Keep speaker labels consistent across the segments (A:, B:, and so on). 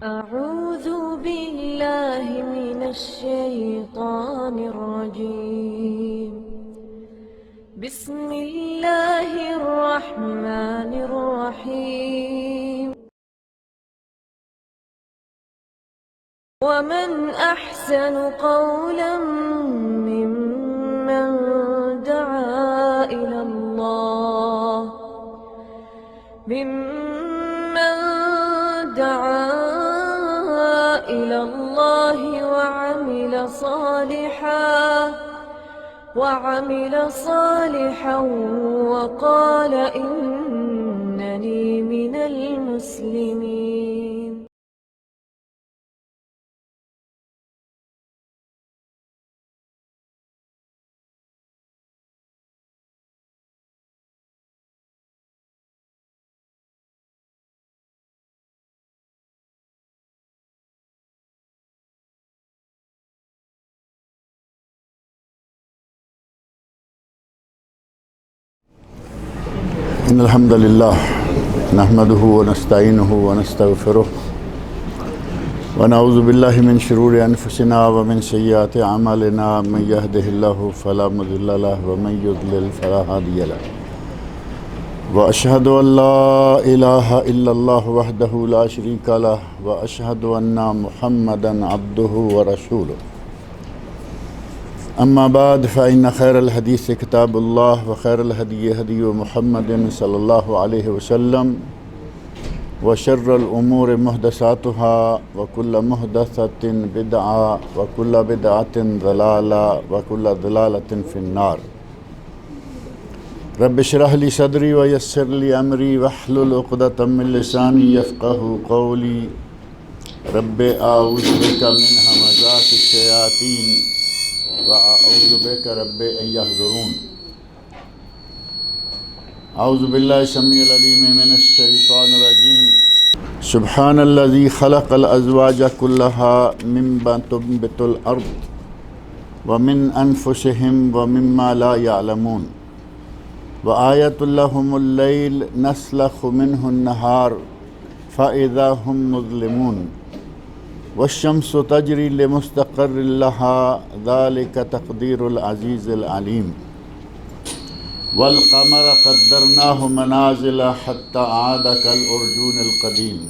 A: أعوذ بالله من الشيطان الرجيم. بسم الله الرحمن الرحيم. ومن أحسن قولا ممن دعا إلى الله وعمل صالحا وقال إنني من المسلمين.
B: إن الحمد لله نحمده ونستعينه ونستغفره ونعوذ بالله من شرور أنفسنا ومن سيئات أعمالنا من يهده الله فلا مضل له ومن يضلل فلا هادي له وأشهد أن لا إله إلا الله وحده لا شريك له وأشهد أن محمدا عبده ورسوله. أما بعد فإن خير الحديث كتاب الله وخير الهدي هدي محمد صلى الله عليه وسلم وشر الأمور محدثاتها وكل محدثة بدعة وكل بدعة ضلالة وكل ضلالة في النار. رب اشرح لي صدري ويسر لي أمري واحلل عقدة من لساني يفقهوا قولي. رب أعوذ بك من همزات الشياطين وأعوذ بك رب أن يحضرون. أعوذ بالله السميع العليم من الشيطان الرجيم. سبحان الذي خلق الأزواج كلها مما تنبت الأرض ومن أنفسهم ومما لا يعلمون. وآية لهم الليل نسلخ منه النهار فإذا هم مظلمون. والشمس تجري لمستقر لها ذلك تقدير العزيز العليم. والقمر قدرناه منازل حتى عاد كالأرجون القديم.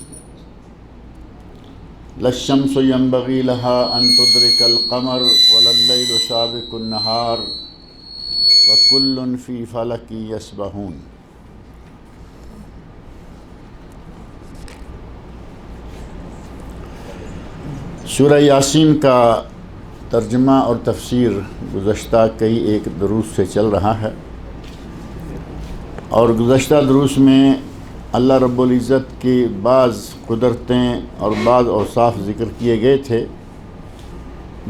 B: لا الشمس ينبغي لها أن تدرك القمر ولا الليل سابق النهار وكل في فلك يسبحون. سورہ یاسین کا ترجمہ اور تفسیر گزشتہ کئی ایک دروس سے چل رہا ہے، اور گزشتہ دروس میں اللہ رب العزت کی بعض قدرتیں اور بعض اوصاف ذکر کیے گئے تھے،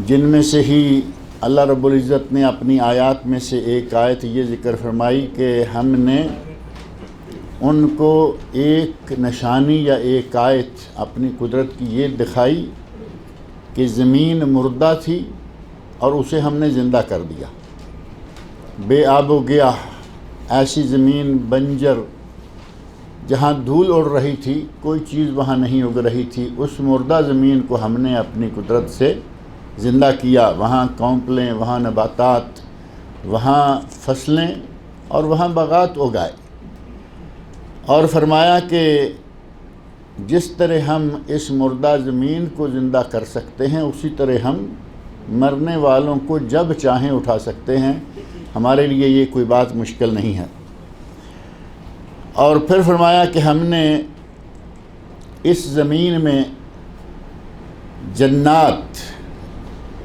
B: جن میں سے ہی اللہ رب العزت نے اپنی آیات میں سے ایک آیت یہ ذکر فرمائی کہ ہم نے ان کو ایک نشانی یا ایک آیت اپنی قدرت کی یہ دکھائی کہ زمین مردہ تھی اور اسے ہم نے زندہ کر دیا، بے آب و گیاہ، ایسی زمین بنجر جہاں دھول اڑ رہی تھی، کوئی چیز وہاں نہیں اگ رہی تھی، اس مردہ زمین کو ہم نے اپنی قدرت سے زندہ کیا، وہاں کونپلیں، وہاں نباتات، وہاں فصلیں اور وہاں باغات اگائے، اور فرمایا کہ جس طرح ہم اس مردہ زمین کو زندہ کر سکتے ہیں اسی طرح ہم مرنے والوں کو جب چاہیں اٹھا سکتے ہیں، ہمارے لیے یہ کوئی بات مشکل نہیں ہے۔ اور پھر فرمایا کہ ہم نے اس زمین میں جنات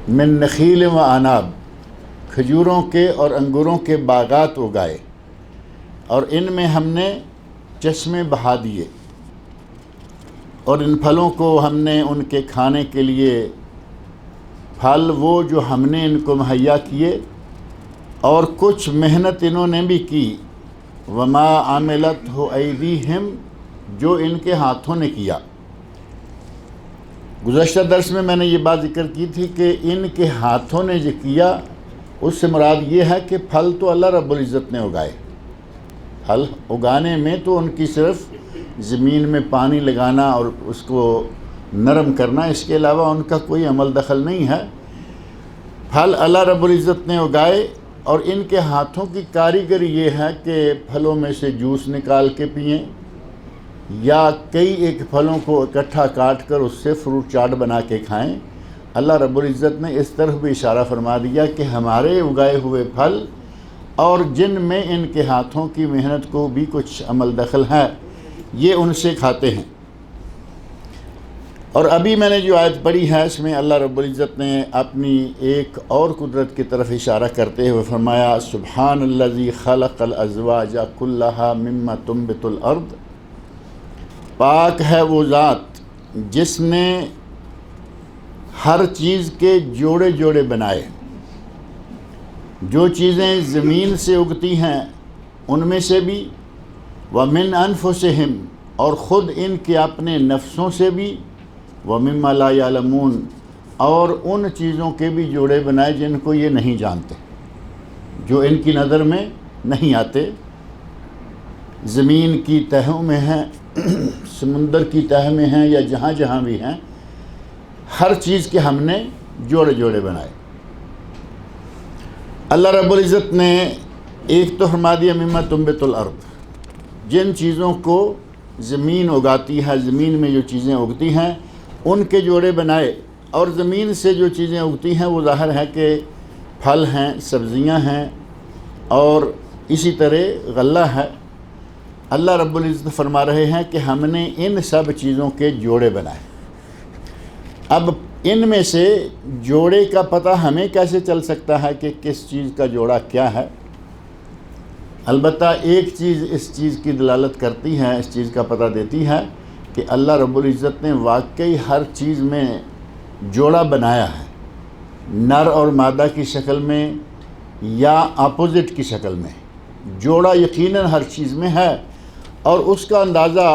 B: من نخیل و عناب، کھجوروں کے اور انگوروں کے باغات اگائے، اور ان میں ہم نے چشمے بہا دیے، اور ان پھلوں کو ہم نے ان کے کھانے کے لیے پھل وہ جو ہم نے ان کو مہیا کیے، اور کچھ محنت انہوں نے بھی کی، وما عملتہ ایدیہم، جو ان کے ہاتھوں نے کیا۔ گزشتہ درس میں نے یہ بات ذکر کی تھی کہ ان کے ہاتھوں نے جو کیا، اس سے مراد یہ ہے کہ پھل تو اللہ رب العزت نے اگائے، پھل اگانے میں تو ان کی صرف زمین میں پانی لگانا اور اس کو نرم کرنا، اس کے علاوہ ان کا کوئی عمل دخل نہیں ہے۔ پھل اللہ رب العزت نے اگائے اور ان کے ہاتھوں کی کاریگری یہ ہے کہ پھلوں میں سے جوس نکال کے پئیں یا کئی ایک پھلوں کو اکٹھا کاٹ کر اس سے فروٹ چاٹ بنا کے کھائیں۔ اللہ رب العزت نے اس طرف بھی اشارہ فرما دیا کہ ہمارے اگائے ہوئے پھل اور جن میں ان کے ہاتھوں کی محنت کو بھی کچھ عمل دخل ہے، یہ ان سے کھاتے ہیں۔ اور ابھی میں نے جو آیت پڑھی ہے اس میں اللہ رب العزت نے اپنی ایک اور قدرت کی طرف اشارہ کرتے ہوئے فرمایا سبحان الذی خلق الازواج کلھا مما تنبت الارض، پاک ہے وہ ذات جس نے ہر چیز کے جوڑے جوڑے بنائے، جو چیزیں زمین سے اگتی ہیں ان میں سے بھی، ومن انفسہم اور خود ان کے اپنے نفسوں سے بھی، ومما لا یعلمون اور ان چیزوں کے بھی جوڑے بنائے جن کو یہ نہیں جانتے، جو ان کی نظر میں نہیں آتے، زمین کی تہوں میں ہیں، سمندر کی تہہ میں ہیں یا جہاں جہاں بھی ہیں، ہر چیز کے ہم نے جوڑے جوڑے بنائے۔ اللہ رب العزت نے ایک تو فرما دیا مما تنبت الارض، جن چیزوں کو زمین اگاتی ہے، زمین میں جو چیزیں اگتی ہیں ان کے جوڑے بنائے، اور زمین سے جو چیزیں اگتی ہیں وہ ظاہر ہے کہ پھل ہیں، سبزیاں ہیں اور اسی طرح غلہ ہے۔ اللہ رب العزت فرما رہے ہیں کہ ہم نے ان سب چیزوں کے جوڑے بنائے۔ اب ان میں سے جوڑے کا پتہ ہمیں کیسے چل سکتا ہے کہ کس چیز کا جوڑا کیا ہے؟ البتہ ایک چیز اس چیز کی دلالت کرتی ہے، اس چیز کا پتہ دیتی ہے کہ اللہ رب العزت نے واقعی ہر چیز میں جوڑا بنایا ہے، نر اور مادہ کی شکل میں یا اپوزٹ کی شکل میں، جوڑا یقیناً ہر چیز میں ہے۔ اور اس کا اندازہ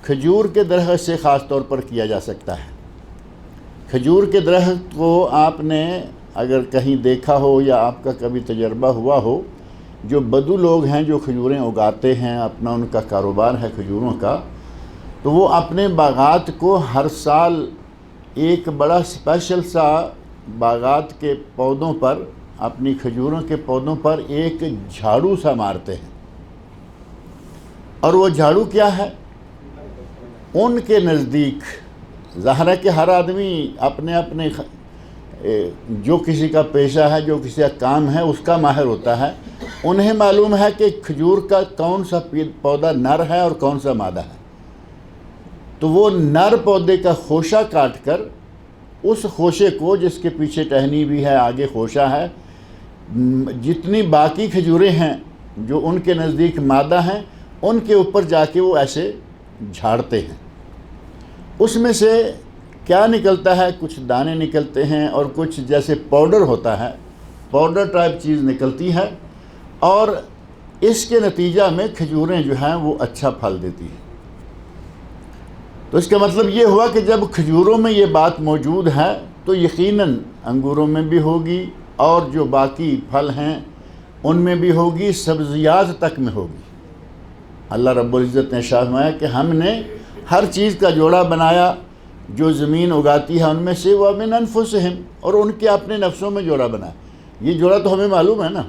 B: کھجور کے درخت سے خاص طور پر کیا جا سکتا ہے۔ کھجور کے درخت کو آپ نے اگر کہیں دیکھا ہو یا آپ کا کبھی تجربہ ہوا ہو، جو بدو لوگ ہیں جو کھجوریں اگاتے ہیں، اپنا ان کا کاروبار ہے کھجوروں کا، تو وہ اپنے باغات کو ہر سال ایک بڑا اسپیشل سا باغات کے پودوں پر، اپنی کھجوروں کے پودوں پر ایک جھاڑو سا مارتے ہیں۔ اور وہ جھاڑو کیا ہے؟ ان کے نزدیک ظاہر ہے کہ ہر آدمی اپنے اپنے جو کسی کا پیشہ ہے، جو کسی کا کام ہے اس کا ماہر ہوتا ہے، انہیں معلوم ہے کہ کھجور کا کون سا پودا نر ہے اور کون سا مادہ ہے۔ تو وہ نر پودے کا خوشہ کاٹ کر اس خوشے کو، جس کے پیچھے ٹہنی بھی ہے، آگے خوشہ ہے، جتنی باقی کھجوریں ہیں جو ان کے نزدیک مادہ ہیں، ان کے اوپر جا کے وہ ایسے جھاڑتے ہیں۔ اس میں سے کیا نکلتا ہے؟ کچھ دانے نکلتے ہیں اور کچھ جیسے پاؤڈر ہوتا ہے، پاؤڈر ٹائپ چیز نکلتی ہے، اور اس کے نتیجہ میں کھجوریں جو ہیں وہ اچھا پھل دیتی ہیں۔ تو اس کا مطلب یہ ہوا کہ جب کھجوروں میں یہ بات موجود ہے تو یقیناً انگوروں میں بھی ہوگی، اور جو باقی پھل ہیں ان میں بھی ہوگی، سبزیات تک میں ہوگی۔ اللہ رب العزت نے ارشاد فرمایا کہ ہم نے ہر چیز کا جوڑا بنایا جو زمین اگاتی ہے ان میں سے، وَمِنْ أَنفُسِهِمْ اور ان کے اپنے نفسوں میں جوڑا بنایا۔ یہ جوڑا تو ہمیں معلوم ہے نا،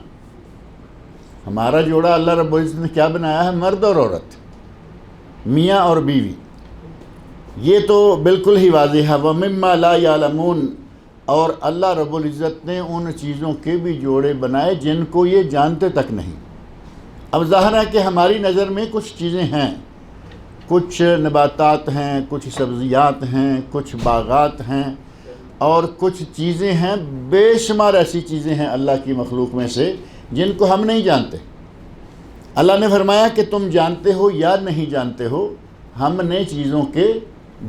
B: ہمارا جوڑا اللہ رب العزت نے کیا بنایا ہے؟ مرد اور عورت، میاں اور بیوی، یہ تو بالکل ہی واضح ہے۔ وَمِمَّا لَا يَعْلَمُونَ اور اللہ رب العزت نے ان چیزوں کے بھی جوڑے بنائے جن کو یہ جانتے تک نہیں۔ اب ظاہر ہے کہ ہماری نظر میں کچھ چیزیں ہیں، کچھ نباتات ہیں، کچھ سبزیات ہیں، کچھ باغات ہیں، اور کچھ چیزیں ہیں، بے شمار ایسی چیزیں ہیں اللہ کی مخلوق میں سے جن کو ہم نہیں جانتے۔ اللہ نے فرمایا کہ تم جانتے ہو یا نہیں جانتے ہو، ہم نے چیزوں کے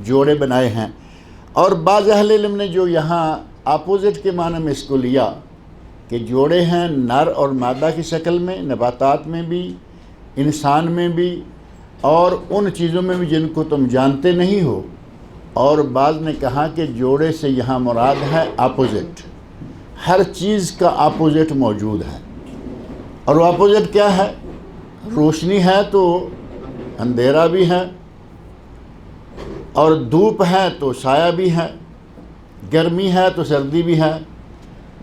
B: جوڑے بنائے ہیں۔ اور بعض اہل علم نے جو یہاں اپوزٹ کے معنی میں اس کو لیا کہ جوڑے ہیں نر اور مادہ کی شکل میں، نباتات میں بھی، انسان میں بھی، اور ان چیزوں میں بھی جن کو تم جانتے نہیں ہو، اور بعض نے کہا کہ جوڑے سے یہاں مراد ہے اپوزٹ، ہر چیز کا اپوزٹ موجود ہے۔ اور وہ اپوزٹ کیا ہے؟ روشنی ہے تو اندھیرا بھی ہے، اور دھوپ ہے تو سایہ بھی ہے، گرمی ہے تو سردی بھی ہے۔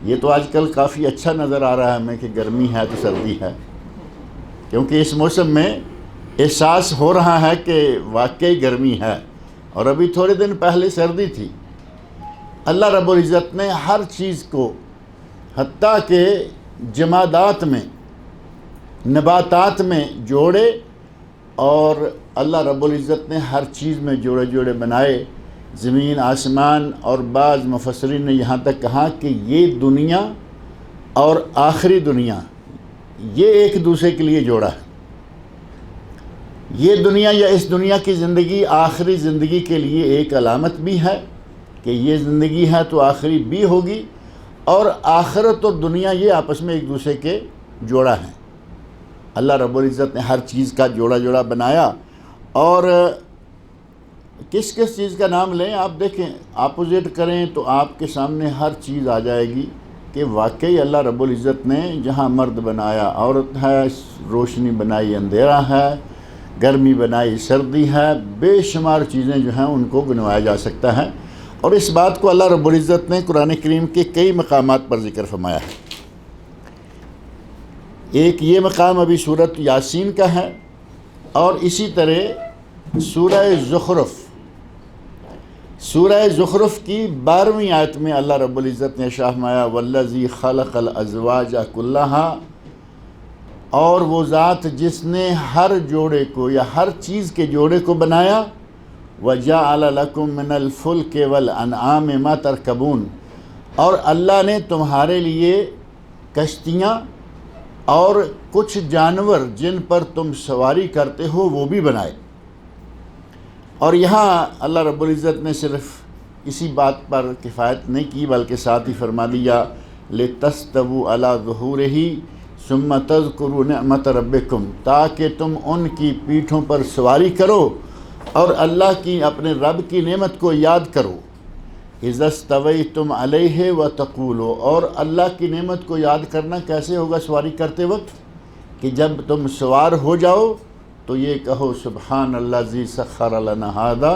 B: یہ تو آج کل کافی اچھا نظر آ رہا ہے ہمیں کہ گرمی ہے تو سردی ہے، کیونکہ اس موسم میں احساس ہو رہا ہے کہ واقعی گرمی ہے، اور ابھی تھوڑے دن پہلے سردی تھی۔ اللہ رب العزت نے ہر چیز کو، حتیٰ کہ جمادات میں، نباتات میں جوڑے، اور اللہ رب العزت نے ہر چیز میں جوڑے جوڑے بنائے، زمین آسمان۔ اور بعض مفسرین نے یہاں تک کہا کہ یہ دنیا اور آخری دنیا یہ ایک دوسرے کے لیے جوڑا ہے۔ یہ دنیا یا اس دنیا کی زندگی آخری زندگی کے لیے ایک علامت بھی ہے کہ یہ زندگی ہے تو آخری بھی ہوگی، اور آخرت اور دنیا یہ آپس میں ایک دوسرے کے جوڑا ہیں۔ اللہ رب العزت نے ہر چیز کا جوڑا جوڑا بنایا، اور کس کس چیز کا نام لیں آپ دیکھیں، اپوزٹ کریں تو آپ کے سامنے ہر چیز آ جائے گی کہ واقعی اللہ رب العزت نے جہاں مرد بنایا عورت ہے، روشنی بنائی اندھیرا ہے، گرمی بنائی سردی ہے، بے شمار چیزیں جو ہیں ان کو گنوایا جا سکتا ہے۔ اور اس بات کو اللہ رب العزت نے قرآن کریم کے کئی مقامات پر ذکر فرمایا ہے۔ ایک یہ مقام ابھی سورۃ یاسین کا ہے، اور اسی طرح سورہ زخرف کی 12ویں آیت میں اللہ رب العزت نے ارشاد فرمایا والذی خلق الازواج کلھا، اور وہ ذات جس نے ہر جوڑے کو یا ہر چیز کے جوڑے کو بنایا، وَجَعَلَ لَكُم مِّنَ الْفُلْكِ وَالْأَنْعَامِ مَا تَرْكَبُونَ، اور اللہ نے تمہارے لیے کشتیاں اور کچھ جانور جن پر تم سواری کرتے ہو وہ بھی بنائے۔ اور یہاں اللہ رب العزت نے صرف اسی بات پر کفایت نہیں کی بلکہ ساتھ ہی فرما دیا لِتَسْتَوُوا عَلَى ظُهُورِهِ ثُمَّ تَذْكُرُوا نِعْمَةَ رَبِّكُمْ، تاکہ تم ان کی پیٹھوں پر سواری کرو اور اللہ کی، اپنے رب کی نعمت کو یاد کرو۔ اِذَا اسْتَوَيْتُمْ عَلَيْهِ وَتَقُولُوا، اور اللہ کی نعمت کو یاد کرنا کیسے ہوگا سواری کرتے وقت، کہ جب تم سوار ہو جاؤ تو یہ کہو سبحان الذی سخر لنا ھذا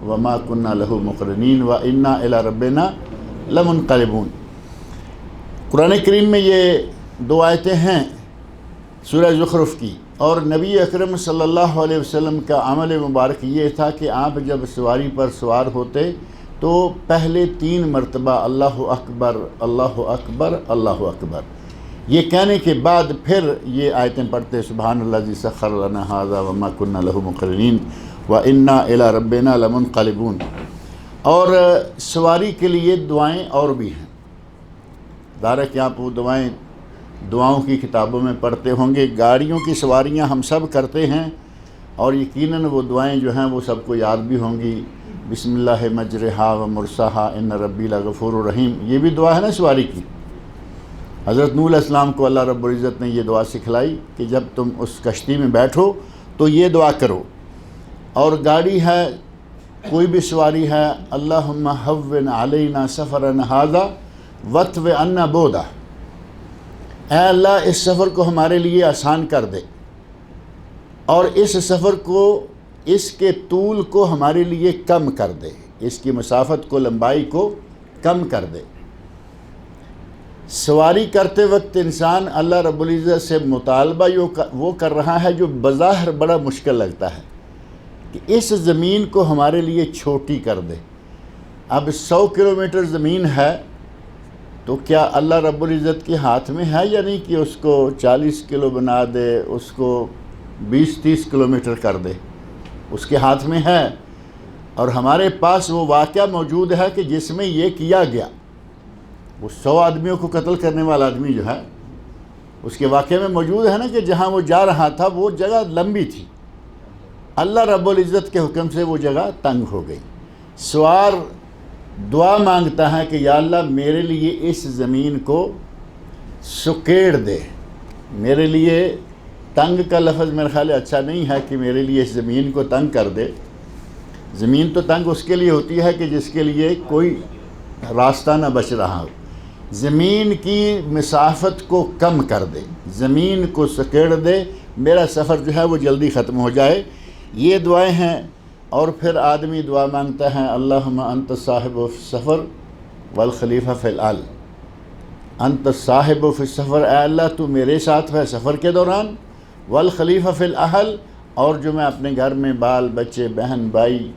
B: وما كنا له مقرنین وإنا إلی ربنا لمنقلبون۔ قرآن کریم میں یہ دو آیتیں ہیں سورہ زخرف کی، اور نبی اکرم صلی اللہ علیہ وسلم کا عمل مبارک یہ تھا کہ آپ جب سواری پر سوار ہوتے تو پہلے 3 مرتبہ اللہ اکبر اللہ اکبر اللہ اکبر یہ کہنے کے بعد پھر یہ آیتیں پڑھتے سبحان الذی سخر لنا ھذا وما كنا له مقرنین وإنا إلی ربنا لمنقلبون۔ اور سواری کے لیے دعائیں اور بھی ہیں، ظاہر ہے کہ آپ وہ دعاؤں کی کتابوں میں پڑھتے ہوں گے۔ گاڑیوں کی سواریاں ہم سب کرتے ہیں، اور یقیناً وہ دعائیں جو ہیں وہ سب کو یاد بھی ہوں گی۔ بسم اللہ مجرہا و مرساہا ان ربی لغفور رحیم، یہ بھی دعا ہے نا سواری کی۔ حضرت نوح علیہ السلام کو اللہ رب العزت نے یہ دعا سکھلائی کہ جب تم اس کشتی میں بیٹھو تو یہ دعا کرو۔ اور گاڑی ہے، کوئی بھی سواری ہے، اللہم ہون علینا سفرنا ھذا وطو عنا بعدہ، اے اللہ اس سفر کو ہمارے لیے آسان کر دے، اور اس سفر کو، اس کے طول کو ہمارے لیے کم کر دے، اس کی مسافت کو، لمبائی کو کم کر دے۔ سواری کرتے وقت انسان اللہ رب العزت سے مطالبہ وہ کر رہا ہے جو بظاہر بڑا مشکل لگتا ہے، کہ اس زمین کو ہمارے لیے چھوٹی کر دے۔ اب 100 کلومیٹر زمین ہے تو کیا اللہ رب العزت کے ہاتھ میں ہے یا نہیں کہ اس کو 40 کلو بنا دے، اس کو 20-30 کلومیٹر کر دے؟ اس کے ہاتھ میں ہے، اور ہمارے پاس وہ واقعہ موجود ہے کہ جس میں یہ کیا گیا۔ وہ 100 آدمیوں کو قتل کرنے والا آدمی جو ہے، اس کے واقعے میں موجود ہے نا کہ جہاں وہ جا رہا تھا وہ جگہ لمبی تھی، اللہ رب العزت کے حکم سے وہ جگہ تنگ ہو گئی۔ سوار دعا مانگتا ہے کہ یا اللہ میرے لیے اس زمین کو سکیڑ دے۔ میرے لیے تنگ کا لفظ میرے خیال اچھا نہیں ہے کہ میرے لیے اس زمین کو تنگ کر دے۔ زمین تو تنگ اس کے لیے ہوتی ہے کہ جس کے لیے کوئی راستہ نہ بچ رہا ہو۔ زمین کی مسافت کو کم کر دے، زمین کو سکیڑ دے، میرا سفر جو ہے وہ جلدی ختم ہو جائے۔ یہ دعائیں ہیں، اور پھر آدمی دعا مانگتا ہے اللہم انت صاحب فی السفر والخلیفہ فی الآل، انت صاحب فی السفر، اے اللہ تو میرے ساتھ ہے سفر کے دوران، والخلیفہ فی الأہل، اور جو میں اپنے گھر میں بال بچے بہن بھائی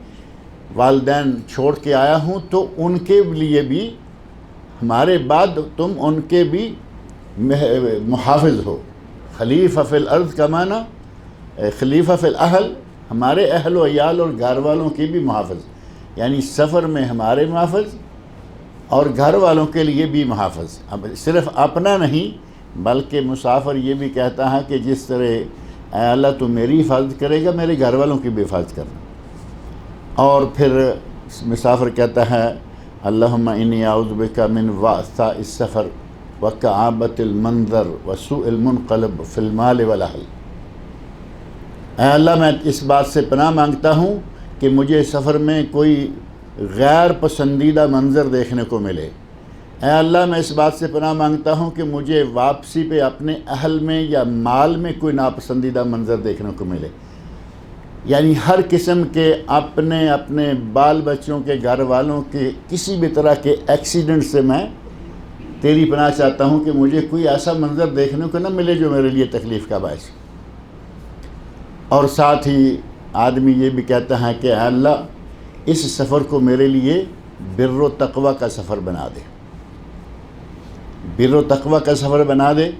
B: والدین چھوڑ کے آیا ہوں تو ان کے لیے بھی ہمارے بعد تم ان کے بھی محافظ ہو۔ خلیفہ فی الارض کا معنی خلیفہ فی الأہل، ہمارے اہل و عیال اور گھر والوں کی بھی محافظ، یعنی سفر میں ہمارے محافظ اور گھر والوں کے لیے بھی محافظ۔ اب صرف اپنا نہیں بلکہ مسافر یہ بھی کہتا ہے کہ جس طرح اے اللہ تو میری حفاظت کرے گا میرے گھر والوں کی بھی حفاظت کرنا۔ اور پھر مسافر کہتا ہے اللہم انی اعوذ بک من وعثاء السفر وکآبۃ المنظر وسوء المنقلب فی المال والاہل، اے اللہ میں اس بات سے پناہ مانگتا ہوں کہ مجھے سفر میں کوئی غیر پسندیدہ منظر دیکھنے کو ملے، اے اللہ میں اس بات سے پناہ مانگتا ہوں کہ مجھے واپسی پہ اپنے اہل میں یا مال میں کوئی ناپسندیدہ منظر دیکھنے کو ملے، یعنی ہر قسم کے اپنے بال بچوں کے گھر والوں کے کسی بھی طرح کے ایکسیڈنٹ سے میں تیری پناہ چاہتا ہوں کہ مجھے کوئی ایسا منظر دیکھنے کو نہ ملے جو میرے لیے تکلیف کا باعث۔ اور ساتھ ہی آدمی یہ بھی کہتا ہے کہ اے اللہ اس سفر کو میرے لیے بر و تقوی کا سفر بنا دے، بر و تقوی کا سفر بنا دے۔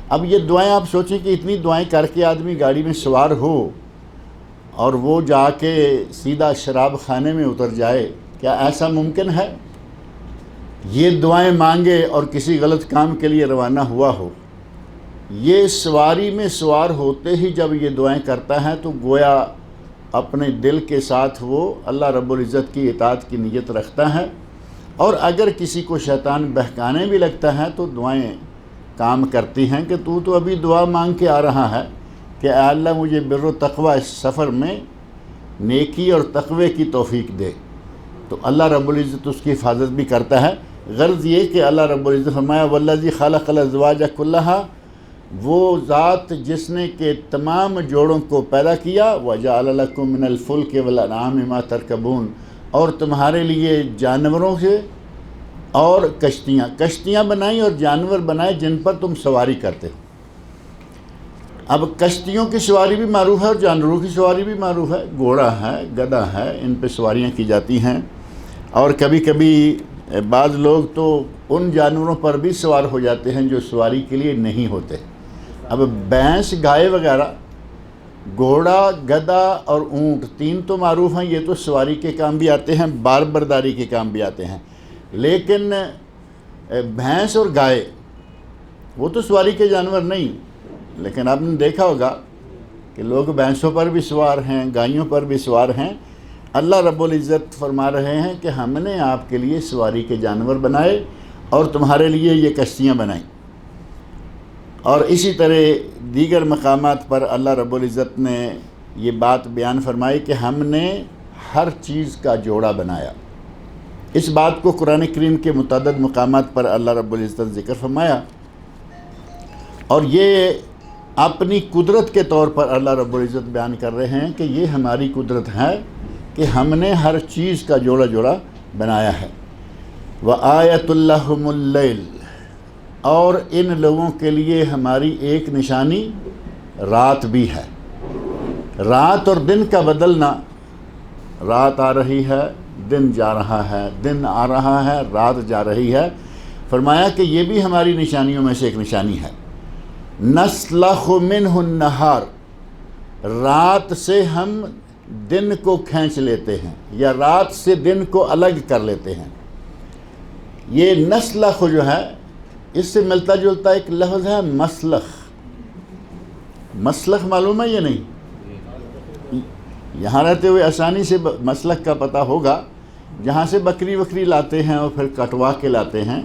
B: اب یہ دعائیں آپ سوچیں کہ اتنی دعائیں کر کے آدمی گاڑی میں سوار ہو اور وہ جا کے سیدھا شراب خانے میں اتر جائے، کیا ایسا ممکن ہے؟ یہ دعائیں مانگے اور کسی غلط کام کے لیے روانہ ہوا ہو، یہ سواری میں سوار ہوتے ہی جب یہ دعائیں کرتا ہے تو گویا اپنے دل کے ساتھ وہ اللہ رب العزت کی اطاعت کی نیت رکھتا ہے، اور اگر کسی کو شیطان بہکانے بھی لگتا ہے تو دعائیں کام کرتی ہیں کہ تو ابھی دعا مانگ کے آ رہا ہے کہ اے اللہ مجھے بر و تقوی اس سفر میں نیکی اور تقوی کی توفیق دے، تو اللہ رب العزت اس کی حفاظت بھی کرتا ہے۔ غرض یہ کہ اللہ رب العزت فرمایا والذی خلق الازواج کلھا، وہ ذات جس نے کہ تمام جوڑوں کو پیدا کیا، وجعل لکم من الفلک والانعام ما ترکبون، اور تمہارے لیے جانوروں سے اور کشتیاں بنائیں اور جانور بنائے جن پر تم سواری کرتے ہو۔ اب کشتیوں کی سواری بھی معروف ہے اور جانوروں کی سواری بھی معروف ہے، گھوڑا ہے گدھا ہے، ان پہ سواریاں کی جاتی ہیں، اور کبھی کبھی بعض لوگ تو ان جانوروں پر بھی سوار ہو جاتے ہیں جو سواری کے لیے نہیں ہوتے۔ اب بھینس گائے وغیرہ، گھوڑا گدھا اور اونٹ تین تو معروف ہیں، یہ تو سواری کے کام بھی آتے ہیں، بار برداری کے کام بھی آتے ہیں، لیکن بھینس اور گائے وہ تو سواری کے جانور نہیں، لیکن آپ نے دیکھا ہوگا کہ لوگ بھینسوں پر بھی سوار ہیں، گائیوں پر بھی سوار ہیں۔ اللہ رب العزت فرما رہے ہیں کہ ہم نے آپ کے لیے سواری کے جانور بنائے اور تمہارے لیے یہ کشتیاں بنائیں۔ اور اسی طرح دیگر مقامات پر اللہ رب العزت نے یہ بات بیان فرمائی کہ ہم نے ہر چیز کا جوڑا بنایا۔ اس بات کو قرآن کریم کے متعدد مقامات پر اللہ رب العزت ذکر فرمایا، اور یہ اپنی قدرت کے طور پر اللہ رب العزت بیان کر رہے ہیں کہ یہ ہماری قدرت ہے کہ ہم نے ہر چیز کا جوڑا جوڑا بنایا ہے۔ وَآیَةٌ لَهُمُ اللَّيْلُ، اور ان لوگوں کے لیے ہماری ایک نشانی رات بھی ہے۔ رات اور دن کا بدلنا، رات آ رہی ہے دن جا رہا ہے، دن آ رہا ہے رات جا رہی ہے، فرمایا کہ یہ بھی ہماری نشانیوں میں سے ایک نشانی ہے۔ نسلخ منہ النہار، رات سے ہم دن کو کھینچ لیتے ہیں یا رات سے دن کو الگ کر لیتے ہیں۔ یہ نسلخ جو ہے اس سے ملتا جلتا ایک لفظ ہے مسلخ۔ مسلخ معلوم ہے یہ نہیں؟ یہاں رہتے ہوئے آسانی سے مسلخ کا پتہ ہوگا، جہاں سے بکری وکری لاتے ہیں اور پھر کٹوا کے لاتے ہیں،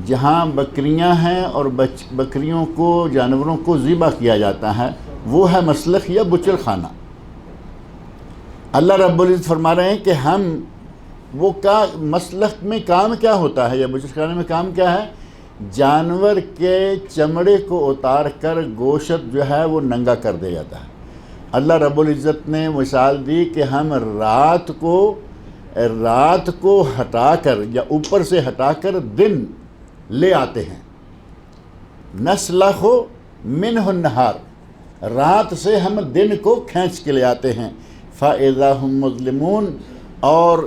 B: جہاں بکریاں ہیں اور بکریوں کو جانوروں کو ذبح کیا جاتا ہے، وہ ہے مسلخ یا بچڑ خانہ۔ اللہ رب العزت فرما رہے ہیں کہ ہم وہ مسلخ میں کام کیا ہوتا ہے یا بچڑ خانے میں کام کیا ہے؟ جانور کے چمڑے کو اتار کر گوشت جو ہے وہ ننگا کر دیا جاتا ہے۔ اللہ رب العزت نے مثال دی کہ ہم رات کو ہٹا کر یا اوپر سے ہٹا کر دن لے آتے ہیں. نسلخ منہ النہار، رات سے ہم دن کو کھینچ کے لے آتے ہیں. فَإِذَا هُمْ مُظْلِمُونَ، اور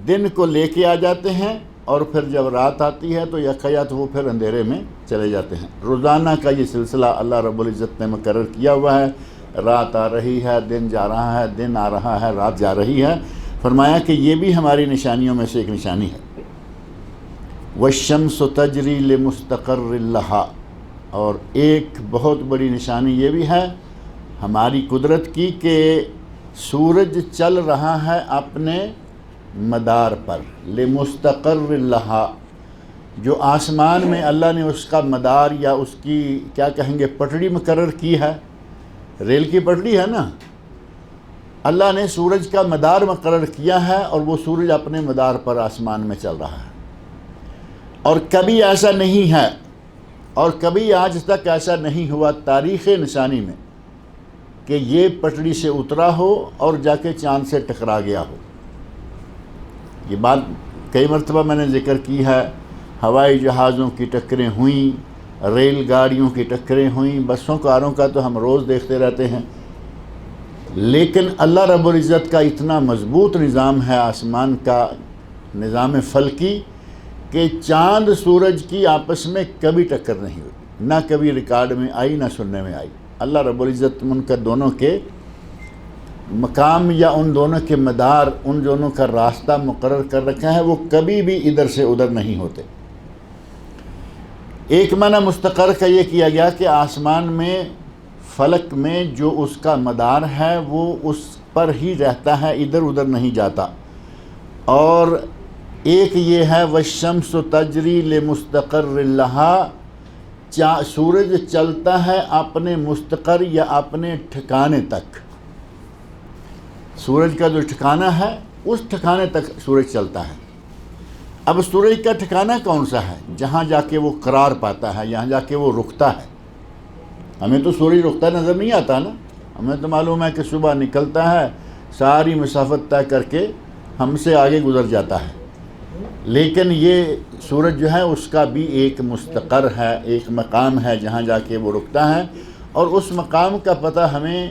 B: دن کو لے کے آ جاتے ہیں اور پھر جب رات آتی ہے تو یکایت وہ پھر اندھیرے میں چلے جاتے ہیں. روزانہ کا یہ سلسلہ اللہ رب العزت نے مقرر کیا ہوا ہے. رات آ رہی ہے، دن جا رہا ہے، دن آ رہا ہے، رات جا رہی ہے. فرمایا کہ یہ بھی ہماری نشانیوں میں سے ایک نشانی ہے. وَالشَّمْسُ تَجْرِي لِمُسْتَقَرٍّ لَهَا، اور ایک بہت بڑی نشانی یہ بھی ہے ہماری قدرت کی کہ سورج چل رہا ہے اپنے مدار پر. لِمُسْتَقَرٍّ لَهَا، جو آسمان میں اللہ نے اس کا مدار یا اس کی کیا کہیں گے پٹڑی مقرر کی ہے. ریل کی پٹڑی ہے نا، اللہ نے سورج کا مدار مقرر کیا ہے اور وہ سورج اپنے مدار پر آسمان میں چل رہا ہے. اور کبھی ایسا نہیں ہے اور کبھی آج تک ایسا نہیں ہوا تاریخ نشانی میں کہ یہ پٹڑی سے اترا ہو اور جا کے چاند سے ٹکرا گیا ہو. یہ بات کئی مرتبہ میں نے ذکر کی ہے. ہوائی جہازوں کی ٹکریں ہوئیں، ریل گاڑیوں کی ٹکریں ہوئیں، بسوں کاروں کا تو ہم روز دیکھتے رہتے ہیں. لیکن اللہ رب العزت کا اتنا مضبوط نظام ہے آسمان کا نظام فلکی کہ چاند سورج کی آپس میں کبھی ٹکر نہیں ہوئی، نہ کبھی ریکارڈ میں آئی نہ سننے میں آئی. اللہ رب العزت ان کا دونوں کے مقام یا ان دونوں کے مدار، ان دونوں کا راستہ مقرر کر رکھا ہے، وہ کبھی بھی ادھر سے ادھر نہیں ہوتے. ایک معنی مستقر کا یہ کیا گیا کہ آسمان میں فلک میں جو اس کا مدار ہے وہ اس پر ہی رہتا ہے، ادھر ادھر نہیں جاتا. اور ایک یہ ہے وَالشَّمْسُ تَجْرِي لِمُسْتَقَرٍّ لَهَا، سورج چلتا ہے اپنے مستقر یا اپنے ٹھکانے تک. سورج کا جو ٹھکانہ ہے اس ٹھکانے تک سورج چلتا ہے. اب سورج کا ٹھکانہ کون سا ہے؟ جہاں جا کے وہ قرار پاتا ہے، یہاں جا کے وہ رکتا ہے. ہمیں تو سورج رکتا نظر نہیں آتا نا، ہمیں تو معلوم ہے کہ صبح نکلتا ہے، ساری مسافت طے کر کے ہم سے آگے گزر جاتا ہے. لیکن یہ سورج جو ہے اس کا بھی ایک مستقر ہے، ایک مقام ہے جہاں جا کے وہ رکتا ہے. اور اس مقام کا پتہ ہمیں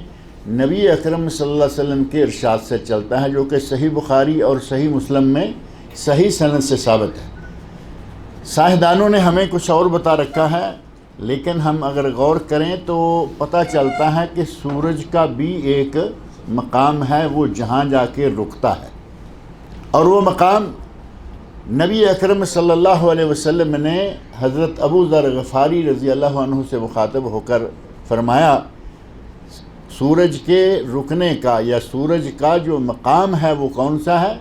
B: نبی اکرم صلی اللہ علیہ وسلم کے ارشاد سے چلتا ہے، جو کہ صحیح بخاری اور صحیح مسلم میں صحیح سند سے ثابت ہے. سائنسدانوں نے ہمیں کچھ اور بتا رکھا ہے، لیکن ہم اگر غور کریں تو پتہ چلتا ہے کہ سورج کا بھی ایک مقام ہے، وہ جہاں جا کے رکتا ہے. اور وہ مقام نبی اکرم صلی اللہ علیہ وسلم نے حضرت ابو ذر غفاری رضی اللہ عنہ سے مخاطب ہو کر فرمایا، سورج کے رکنے کا یا سورج کا جو مقام ہے وہ کون سا ہے؟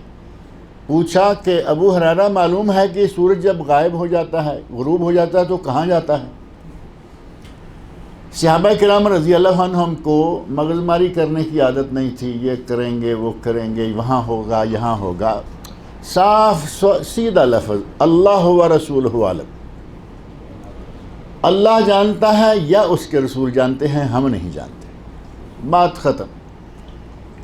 B: پوچھا کہ ابو ہریرہ معلوم ہے کہ سورج جب غائب ہو جاتا ہے، غروب ہو جاتا ہے تو کہاں جاتا ہے؟ صحابہ کرام رضی اللہ عنہم کو مغز ماری کرنے کی عادت نہیں تھی، یہ کریں گے وہ کریں گے، وہاں ہوگا یہاں ہوگا. صاف سیدھا لفظ، اللہ و رسولہ عالم، اللہ جانتا ہے یا اس کے رسول جانتے ہیں، ہم نہیں جانتے. بات ختم.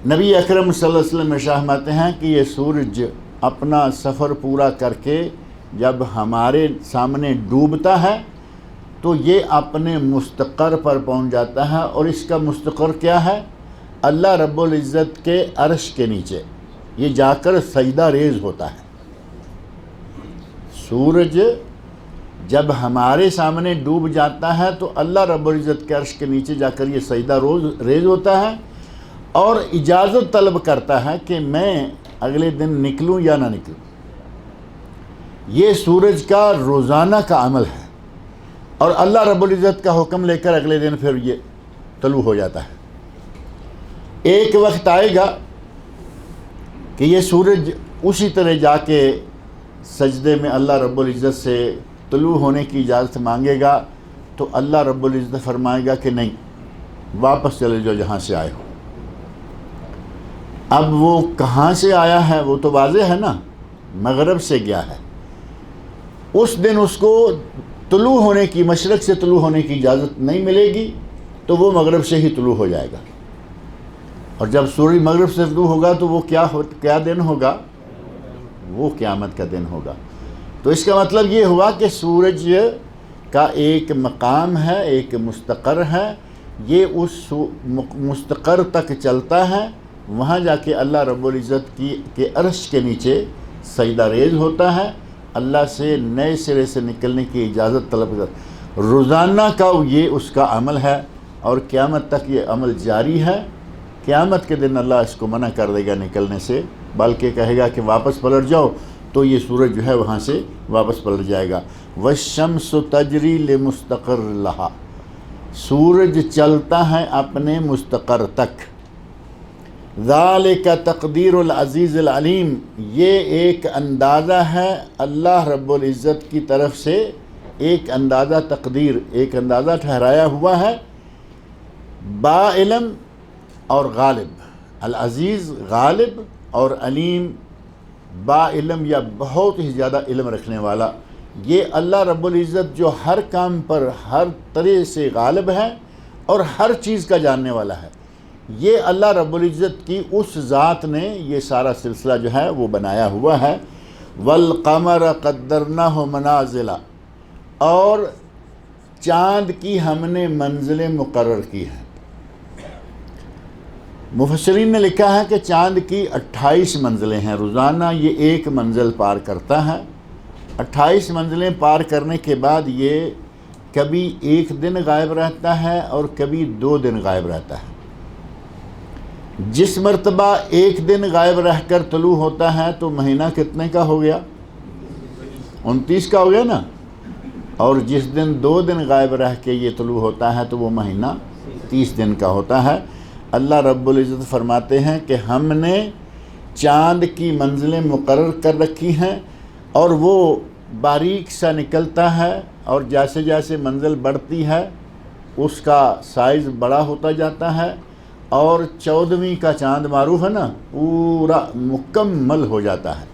B: نبی اکرم صلی اللہ علیہ وسلم ارشاد فرماتے ہیں کہ یہ سورج اپنا سفر پورا کر کے جب ہمارے سامنے ڈوبتا ہے تو یہ اپنے مستقر پر پہنچ جاتا ہے. اور اس کا مستقر کیا ہے؟ اللہ رب العزت کے عرش کے نیچے یہ جا کر سجدہ ریز ہوتا ہے. سورج جب ہمارے سامنے ڈوب جاتا ہے تو اللہ رب العزت کے عرش کے نیچے جا کر یہ سجدہ ریز ہوتا ہے اور اجازت طلب کرتا ہے کہ میں اگلے دن نکلوں یا نہ نکلوں. یہ سورج کا روزانہ کا عمل ہے اور اللہ رب العزت کا حکم لے کر اگلے دن پھر یہ طلوع ہو جاتا ہے. ایک وقت آئے گا کہ یہ سورج اسی طرح جا کے سجدے میں اللہ رب العزت سے طلوع ہونے کی اجازت مانگے گا تو اللہ رب العزت فرمائے گا کہ نہیں، واپس چلے جاؤ جہاں سے آئے ہو. اب وہ کہاں سے آیا ہے وہ تو واضح ہے نا، مغرب سے گیا ہے. اس دن اس کو طلوع ہونے کی، مشرق سے طلوع ہونے کی اجازت نہیں ملے گی تو وہ مغرب سے ہی طلوع ہو جائے گا. اور جب سورج مغرب سے طلوع ہوگا تو وہ کیا دن ہوگا؟ وہ قیامت کا دن ہوگا۔ تو اس کا مطلب یہ ہوا کہ سورج کا ایک مقام ہے، ایک مستقر ہے، یہ اس مستقر تک چلتا ہے، وہاں جا کے اللہ رب العزت کے عرش کے نیچے سجدہ ریز ہوتا ہے، اللہ سے نئے سرے سے نکلنے کی اجازت طلب کرتا ہے۔ روزانہ کا یہ اس کا عمل ہے اور قیامت تک یہ عمل جاری ہے۔ قیامت کے دن اللہ اس کو منع کر دے گا نکلنے سے، بلکہ کہے گا کہ واپس پلٹ جاؤ، تو یہ سورج جو ہے وہاں سے واپس پلٹ جائے گا۔ وَالشَّمْسُ تَجْرِي لِمُسْتَقَرٍّ لَهَا، سورج چلتا ہے اپنے مستقر تک۔ ذَلِكَ تَقْدِيرُ الْعَزِيزِ الْعَلِيمِ، یہ ایک اندازہ ہے اللہ رب العزت کی طرف سے، ایک اندازہ تقدیر، ایک اندازہ ٹھہرایا ہوا ہے، با علم اور غالب۔ العزیز غالب اور علیم با علم یا بہت ہی زیادہ علم رکھنے والا۔ یہ اللہ رب العزت جو ہر کام پر ہر طرح سے غالب ہے اور ہر چیز کا جاننے والا ہے، یہ اللہ رب العزت کی اس ذات نے یہ سارا سلسلہ جو ہے وہ بنایا ہوا ہے۔ وَالْقَمَرَ قَدَّرْنَاهُ مَنَازِلَ، اور چاند کی ہم نے منزلیں مقرر کی ہیں۔ مفسرین نے لکھا ہے کہ چاند کی 28 منزلیں ہیں، روزانہ یہ ایک منزل پار کرتا ہے۔ 28 منزلیں پار کرنے کے بعد یہ کبھی ایک دن غائب رہتا ہے اور کبھی 2 دن غائب رہتا ہے۔ جس مرتبہ ایک دن غائب رہ کر طلوع ہوتا ہے تو مہینہ کتنے کا ہو گیا؟ 29 کا ہو گیا نا، اور جس دن 2 دن غائب رہ کے یہ طلوع ہوتا ہے تو وہ مہینہ 30 دن کا ہوتا ہے۔ اللہ رب العزت فرماتے ہیں کہ ہم نے چاند کی منزلیں مقرر کر رکھی ہیں اور وہ باریک سا نکلتا ہے، اور جیسے جیسے منزل بڑھتی ہے اس کا سائز بڑا ہوتا جاتا ہے، اور 14ویں کا چاند معروف ہے نا، پورا مکمل ہو جاتا ہے،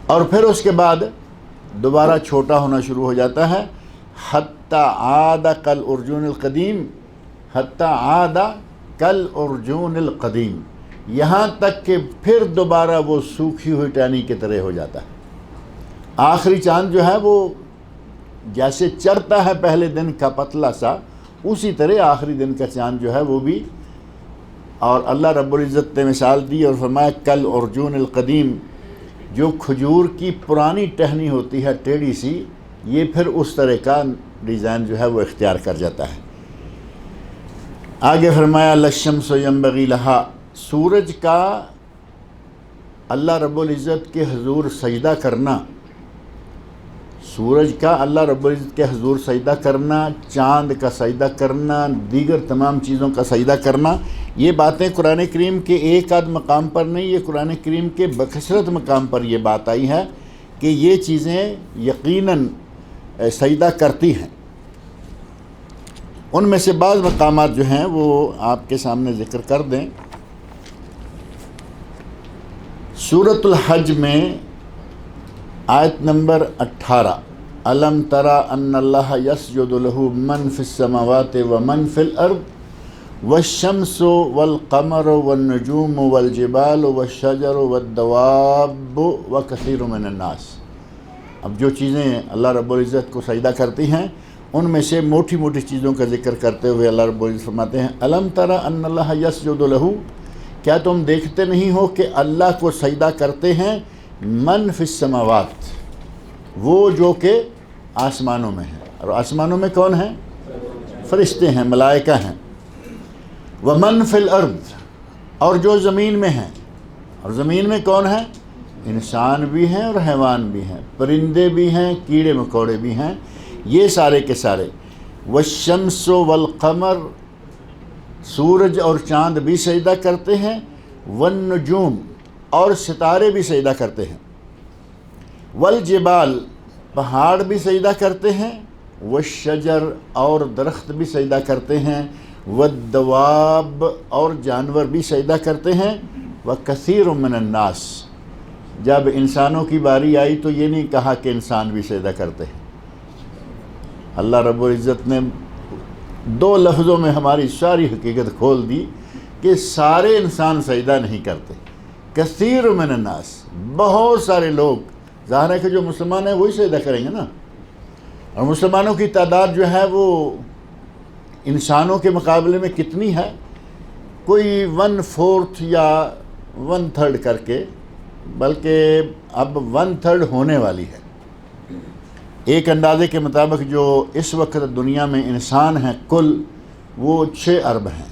B: اور پھر اس کے بعد دوبارہ چھوٹا ہونا شروع ہو جاتا ہے۔ حتی عاد کالارجون القدیم، حتی عاد کالارجون القدیم، یہاں تک کہ پھر دوبارہ وہ سوکھی ہوئی ٹہنی کی طرح ہو جاتا ہے۔ آخری چاند جو ہے وہ جیسے چڑھتا ہے پہلے دن کا پتلا سا، اسی طرح آخری دن کا چاند جو ہے وہ بھی۔ اور اللہ رب العزت نے مثال دی اور فرمایا کالارجون القدیم، جو کھجور کی پرانی ٹہنی ہوتی ہے ٹیڑھی سی، یہ پھر اس طرح کا ڈیزائن جو ہے وہ اختیار کر جاتا ہے۔ آگے فرمایا للشمس ینبغی لہا، سورج کا اللہ رب العزت کے حضور سجدہ کرنا، سورج کا اللہ رب العزت کے حضور سجدہ کرنا، چاند کا سجدہ کرنا، دیگر تمام چیزوں کا سجدہ کرنا، یہ باتیں قرآن کریم کے ایک آدھ مقام پر نہیں، یہ قرآن کریم کے بکثرت مقام پر یہ بات آئی ہے کہ یہ چیزیں یقیناً سجدہ کرتی ہیں۔ ان میں سے بعض مقامات جو ہیں وہ آپ کے سامنے ذکر کر دیں۔ سورۃ الحج میں آیت نمبر 18، الم تری ان اللہ یسجد لہ من فی السماوات ومن فی الارض والشمس والقمر والنجوم والجبال والشجر والدواب وکثیر من الناس۔ اب جو چیزیں اللہ رب العزت کو سجدہ کرتی ہیں ان میں سے موٹی موٹی چیزوں کا ذکر کرتے ہوئے اللہ رب العزت فرماتے ہیں الم تری ان اللہ یسجد لہ، کیا تم دیکھتے نہیں ہو کہ اللہ کو سجدہ کرتے ہیں من فی السماوات، وہ جو کہ آسمانوں میں ہیں، اور آسمانوں میں کون ہیں؟ فرشتے ہیں، ملائکہ ہیں۔ ومن فی الارض، اور جو زمین میں ہیں، اور زمین میں کون ہیں؟ انسان بھی ہیں اور حیوان بھی ہیں، پرندے بھی ہیں، کیڑے مکوڑے بھی ہیں، یہ سارے کے سارے۔ والشمس والقمر، سورج اور چاند بھی سجدہ کرتے ہیں، والنجوم، اور ستارے بھی سجدہ کرتے ہیں، والجبال، پہاڑ بھی سجدہ کرتے ہیں، والشجر، اور درخت بھی سجدہ کرتے ہیں، والدواب، اور جانور بھی سجدہ کرتے ہیں، وکثیر من الناس۔ جب انسانوں کی باری آئی تو یہ نہیں کہا کہ انسان بھی سجدہ کرتے ہیں، اللہ رب العزت نے 2 لفظوں میں ہماری ساری حقیقت کھول دی کہ سارے انسان سجدہ نہیں کرتے. کثیر من الناس، بہت سارے لوگ، ظاہر ہے کہ جو مسلمان ہیں وہی سجدہ کریں گے نا، اور مسلمانوں کی تعداد جو ہے وہ انسانوں کے مقابلے میں کتنی ہے؟ کوئی 1/4 یا 1/3 کر کے، بلکہ اب 1/3 ہونے والی ہے. ایک اندازے کے مطابق جو اس وقت دنیا میں انسان ہیں کل، وہ 6 ارب ہیں،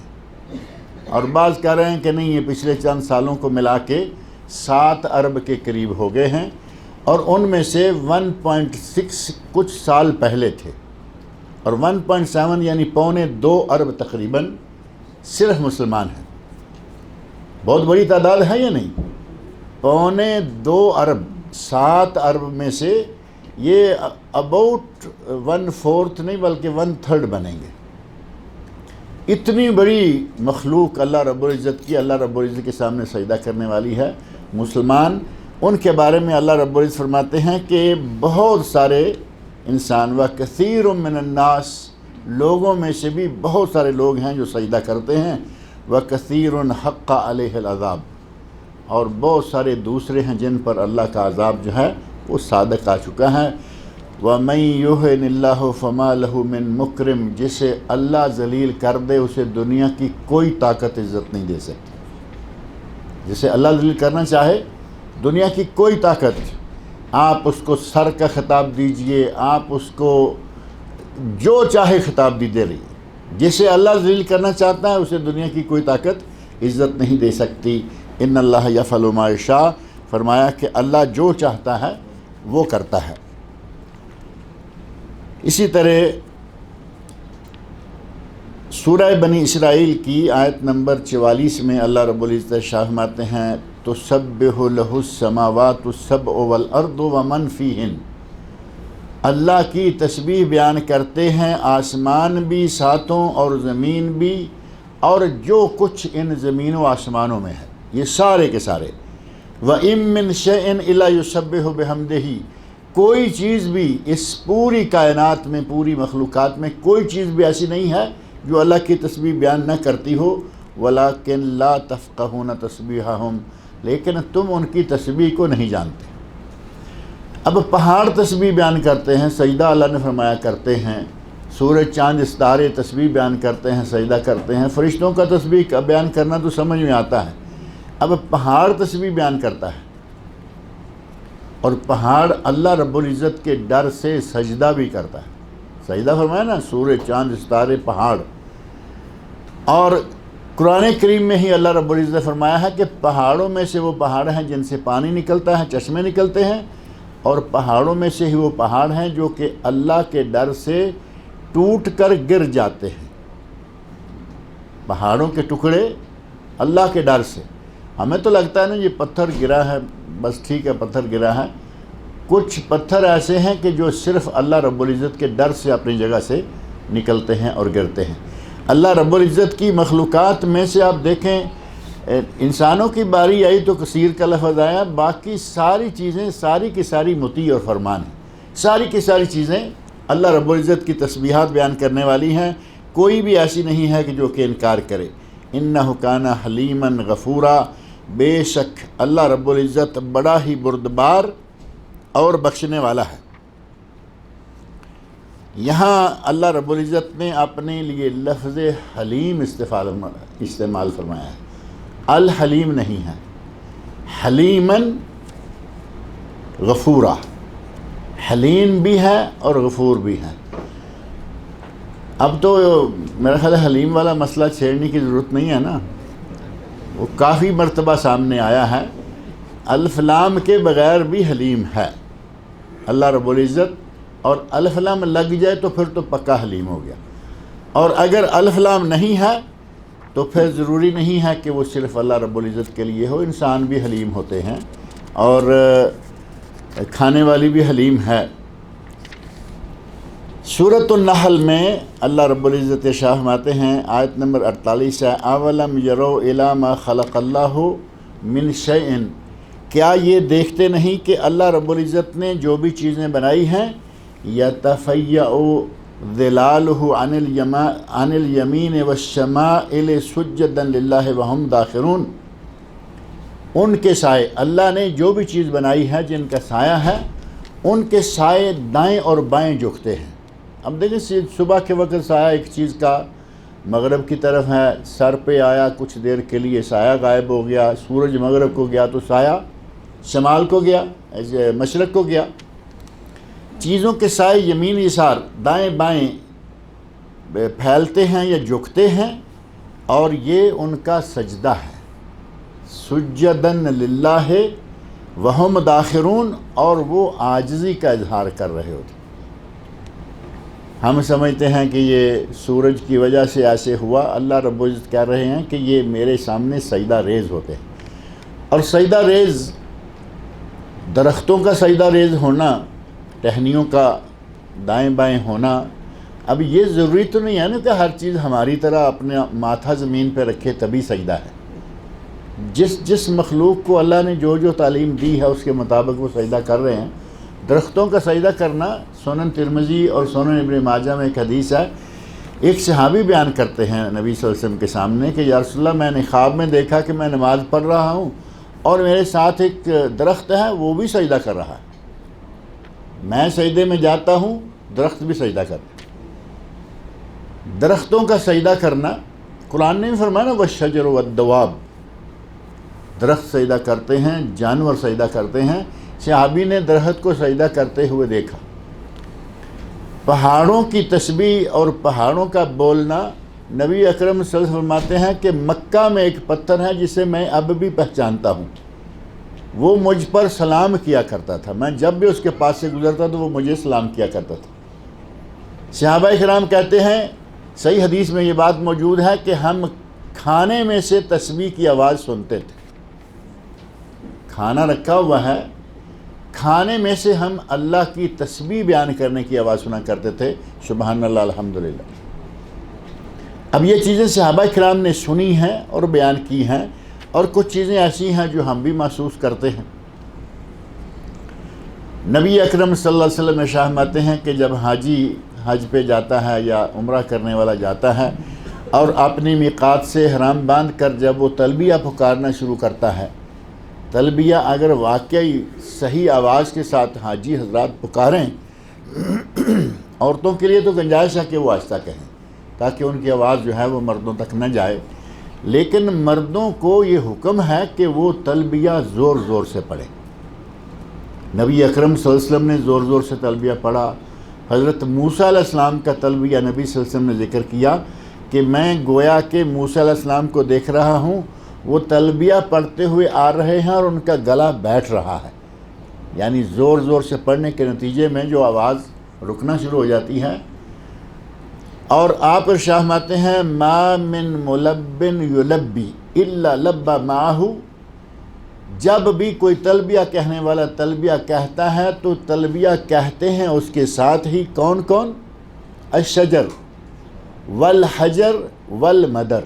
B: اور بعض کہہ رہے ہیں کہ نہیں، یہ پچھلے چند سالوں کو ملا کے 7 ارب کے قریب ہو گئے ہیں، اور ان میں سے 1.6 کچھ سال پہلے تھے، اور 1.7 یعنی 1.25 ارب تقریباً صرف مسلمان ہیں. بہت بڑی تعداد ہے یا نہیں؟ 1.25 ارب، 7 ارب میں سے یہ اباؤٹ 1/4 نہیں بلکہ 1/3 بنیں گے. اتنی بڑی مخلوق اللہ رب العزت کی، اللہ رب العزت کے سامنے سجدہ کرنے والی ہے. مسلمان، ان کے بارے میں اللہ رب العزت فرماتے ہیں کہ بہت سارے انسان، وَكَثِيرٌ مِّنَ النَّاسِ، لوگوں میں سے بھی بہت سارے لوگ ہیں جو سجدہ کرتے ہیں. وَكَثِيرٌ حَقَّ عَلَيْهِ الْعَذَابُ، اور بہت سارے دوسرے ہیں جن پر اللہ کا عذاب جو ہے وہ صادق آ چکا ہے. وَمَن يُهِنِ اللَّهُ فَمَا لَهُ مِن مُكْرِمٍ، جسے اللہ ذلیل کر دے اسے دنیا کی کوئی طاقت عزت نہیں دے سکتی. جسے اللہ ذلیل کرنا چاہے، دنیا کی کوئی طاقت، آپ اس کو سر کا خطاب دیجئے، آپ اس کو جو چاہے خطاب دے رہی ہے. جسے اللہ ذلیل کرنا چاہتا ہے اسے دنیا کی کوئی طاقت عزت نہیں دے سکتی. ان اللہ یفعل ما یشاء، فرمایا کہ اللہ جو چاہتا ہے وہ کرتا ہے. اسی طرح سورہ بنی اسرائیل کی آیت نمبر 44 میں اللہ رب العزت ارشاد فرماتے ہیں، تسبح لہ السماوات السبع والارض ومن فیہن، اللہ کی تسبیح بیان کرتے ہیں آسمان بھی ساتوں اور زمین بھی، اور جو کچھ ان زمین و آسمانوں میں ہے، یہ سارے کے سارے. وَإِن مِّن شَيْءٍ إِلَّا يُسَبِّحُ بِحَمْدِهِ، کوئی چیز بھی اس پوری کائنات میں، پوری مخلوقات میں کوئی چیز بھی ایسی نہیں ہے جو اللہ کی تسبیح بیان نہ کرتی ہو. وَلَكِن لَا تَفْقَهُونَ تَسْبِيحَهُمْ، لیکن تم ان کی تسبیح کو نہیں جانتے. اب پہاڑ تسبیح بیان کرتے ہیں، سجدہ اللہ نے فرمایا کرتے ہیں. سورج چاند ستارے تسبیح بیان کرتے ہیں، سجدہ کرتے ہیں. فرشتوں کا تسبیح کا بیان کرنا تو سمجھ میں آتا ہے. اب پہاڑ تسبیح بیان کرتا ہے، اور پہاڑ اللہ رب العزت کے ڈر سے سجدہ بھی کرتا ہے. سجدہ فرمایا نا، سورج چاند ستارے پہاڑ. اور قرآن کریم میں ہی اللہ رب العزت نے فرمایا ہے کہ پہاڑوں میں سے وہ پہاڑ ہیں جن سے پانی نکلتا ہے، چشمے نکلتے ہیں، اور پہاڑوں میں سے ہی وہ پہاڑ ہیں جو کہ اللہ کے ڈر سے ٹوٹ کر گر جاتے ہیں. پہاڑوں کے ٹکڑے اللہ کے ڈر سے. ہمیں تو لگتا ہے نا یہ پتھر گرا ہے، بس ٹھیک ہے پتھر گرا ہے. کچھ پتھر ایسے ہیں کہ جو صرف اللہ رب العزت کے ڈر سے اپنی جگہ سے نکلتے ہیں اور گرتے ہیں. اللہ رب العزت کی مخلوقات میں سے آپ دیکھیں، انسانوں کی باری آئی تو کثیر کا لفظ آیا، باقی ساری چیزیں ساری کی ساری مطیع اور فرمان ہیں. ساری کی ساری چیزیں اللہ رب العزت کی تسبیحات بیان کرنے والی ہیں. کوئی بھی ایسی نہیں ہے کہ جو کہ انکار کرے. انہ کان حلیما غفورا، بے شک اللہ رب العزت بڑا ہی بردبار اور بخشنے والا ہے. یہاں اللہ رب العزت نے اپنے لیے لفظ حلیم استعمال فرمایا ہے. الحلیم نہیں ہے، حلیماً غفورا. حلیم بھی ہے اور غفور بھی ہے. اب تو میرا خیال ہے حلیم والا مسئلہ چھیڑنے کی ضرورت نہیں ہے نا، وہ کافی مرتبہ سامنے آیا ہے. الف لام کے بغیر بھی حلیم ہے اللہ رب العزت، اور الف لام لگ جائے تو پھر تو پکا حلیم ہو گیا. اور اگر الف لام نہیں ہے تو پھر ضروری نہیں ہے کہ وہ صرف اللہ رب العزت کے لیے ہو. انسان بھی حلیم ہوتے ہیں اور کھانے والی بھی حلیم ہے. سورۃ النحل میں اللہ رب العزت ارشاد فرماتے ہیں، آیت نمبر 48 ہے، اولم یروا الی ما خلق اللہ من شیء، کیا یہ دیکھتے نہیں کہ اللہ رب العزت نے جو بھی چیزیں بنائی ہیں، یتفیع ظلالہ عن الیمین والشمائل سجدا للہ وہم داخرون، ان کے سائے، اللہ نے جو بھی چیز بنائی ہے جن کا سایہ ہے ان کے سائے دائیں اور بائیں جھکتے ہیں۔ اب دیکھیں صبح کے وقت سایہ ایک چیز کا مغرب کی طرف ہے، سر پہ آیا کچھ دیر کے لیے سایہ غائب ہو گیا، سورج مغرب کو گیا تو سایہ شمال کو گیا، مشرق کو گیا۔ چیزوں کے سائے یمین یسار دائیں بائیں پھیلتے ہیں یا جھکتے ہیں، اور یہ ان کا سجدہ ہے، سجدن للہ وہم داخرون، اور وہ عاجزی کا اظہار کر رہے ہوتے۔ ہم سمجھتے ہیں کہ یہ سورج کی وجہ سے ایسے ہوا، اللہ رب العزت کہہ رہے ہیں کہ یہ میرے سامنے سجدہ ریز ہوتے ہیں۔ اور سجدہ ریز، درختوں کا سجدہ ریز ہونا، ٹہنیوں کا دائیں بائیں ہونا، اب یہ ضروری تو نہیں ہے نا کہ ہر چیز ہماری طرح اپنا ماتھا زمین پہ رکھے تبھی سجدہ ہے۔ جس مخلوق کو اللہ نے جو تعلیم دی ہے اس کے مطابق وہ سجدہ کر رہے ہیں۔ درختوں کا سجدہ کرنا سنن ترمذی اور سنن ابن ماجہ میں ایک حدیث ہے، ایک صحابی بیان کرتے ہیں نبی صلی اللہ علیہ وسلم کے سامنے کہ یا رسول اللہ، میں نے خواب میں دیکھا کہ میں نماز پڑھ رہا ہوں اور میرے ساتھ ایک درخت ہے وہ بھی سجدہ کر رہا ہے، میں سجدے میں جاتا ہوں درخت بھی سجدہ کرتا ہے۔ درختوں کا سجدہ کرنا، قرآن نے بھی فرمایا نا والشجر والدواب، درخت سجدہ کرتے ہیں، جانور سجدہ کرتے ہیں۔ صحابی نے درخت کو سجدہ کرتے ہوئے دیکھا۔ پہاڑوں کی تسبیح اور پہاڑوں کا بولنا، نبی اکرم صلی اللہ علیہ وسلم فرماتے ہیں کہ مکہ میں ایک پتھر ہے جسے میں اب بھی پہچانتا ہوں، وہ مجھ پر سلام کیا کرتا تھا، میں جب بھی اس کے پاس سے گزرتا تو وہ مجھے سلام کیا کرتا تھا۔ صحابہ کرام کہتے ہیں، صحیح حدیث میں یہ بات موجود ہے کہ ہم کھانے میں سے تسبیح کی آواز سنتے تھے، کھانا رکھا ہوا ہے، کھانے میں سے ہم اللہ کی تسبیح بیان کرنے کی آواز سنا کرتے تھے، سبحان اللہ الحمدللہ۔ اب یہ چیزیں صحابہ کرام نے سنی ہیں اور بیان کی ہیں، اور کچھ چیزیں ایسی ہیں جو ہم بھی محسوس کرتے ہیں۔ نبی اکرم صلی اللہ علیہ وسلم ارشاد فرماتے ہیں کہ جب حاجی حج پہ جاتا ہے یا عمرہ کرنے والا جاتا ہے اور اپنی میقات سے احرام باندھ کر جب وہ تلبیہ پکارنا شروع کرتا ہے، تلبیہ اگر واقعی صحیح آواز کے ساتھ حاجی حضرات پکاریں، عورتوں کے لیے تو گنجائش ہے کہ وہ آہستہ کہیں تاکہ ان کی آواز جو ہے وہ مردوں تک نہ جائے، لیکن مردوں کو یہ حکم ہے کہ وہ تلبیہ زور زور سے پڑھیں۔ نبی اکرم صلی اللہ علیہ وسلم نے زور زور سے تلبیہ پڑھا۔ حضرت موسیٰ علیہ السلام کا تلبیہ نبی صلی اللہ علیہ وسلم نے ذکر کیا کہ میں گویا کہ موسیٰ علیہ السلام کو دیکھ رہا ہوں، وہ تلبیہ پڑھتے ہوئے آ رہے ہیں اور ان کا گلا بیٹھ رہا ہے، یعنی زور زور سے پڑھنے کے نتیجے میں جو آواز رکنا شروع ہو جاتی ہے۔ اور آپ ارشاد فرماتے ہیں ما من ملب یلبی الا لب معہ، جب بھی کوئی تلبیہ کہنے والا تلبیہ کہتا ہے تو تلبیہ کہتے ہیں اس کے ساتھ ہی کون کون؟ الشجر والحجر والمدر،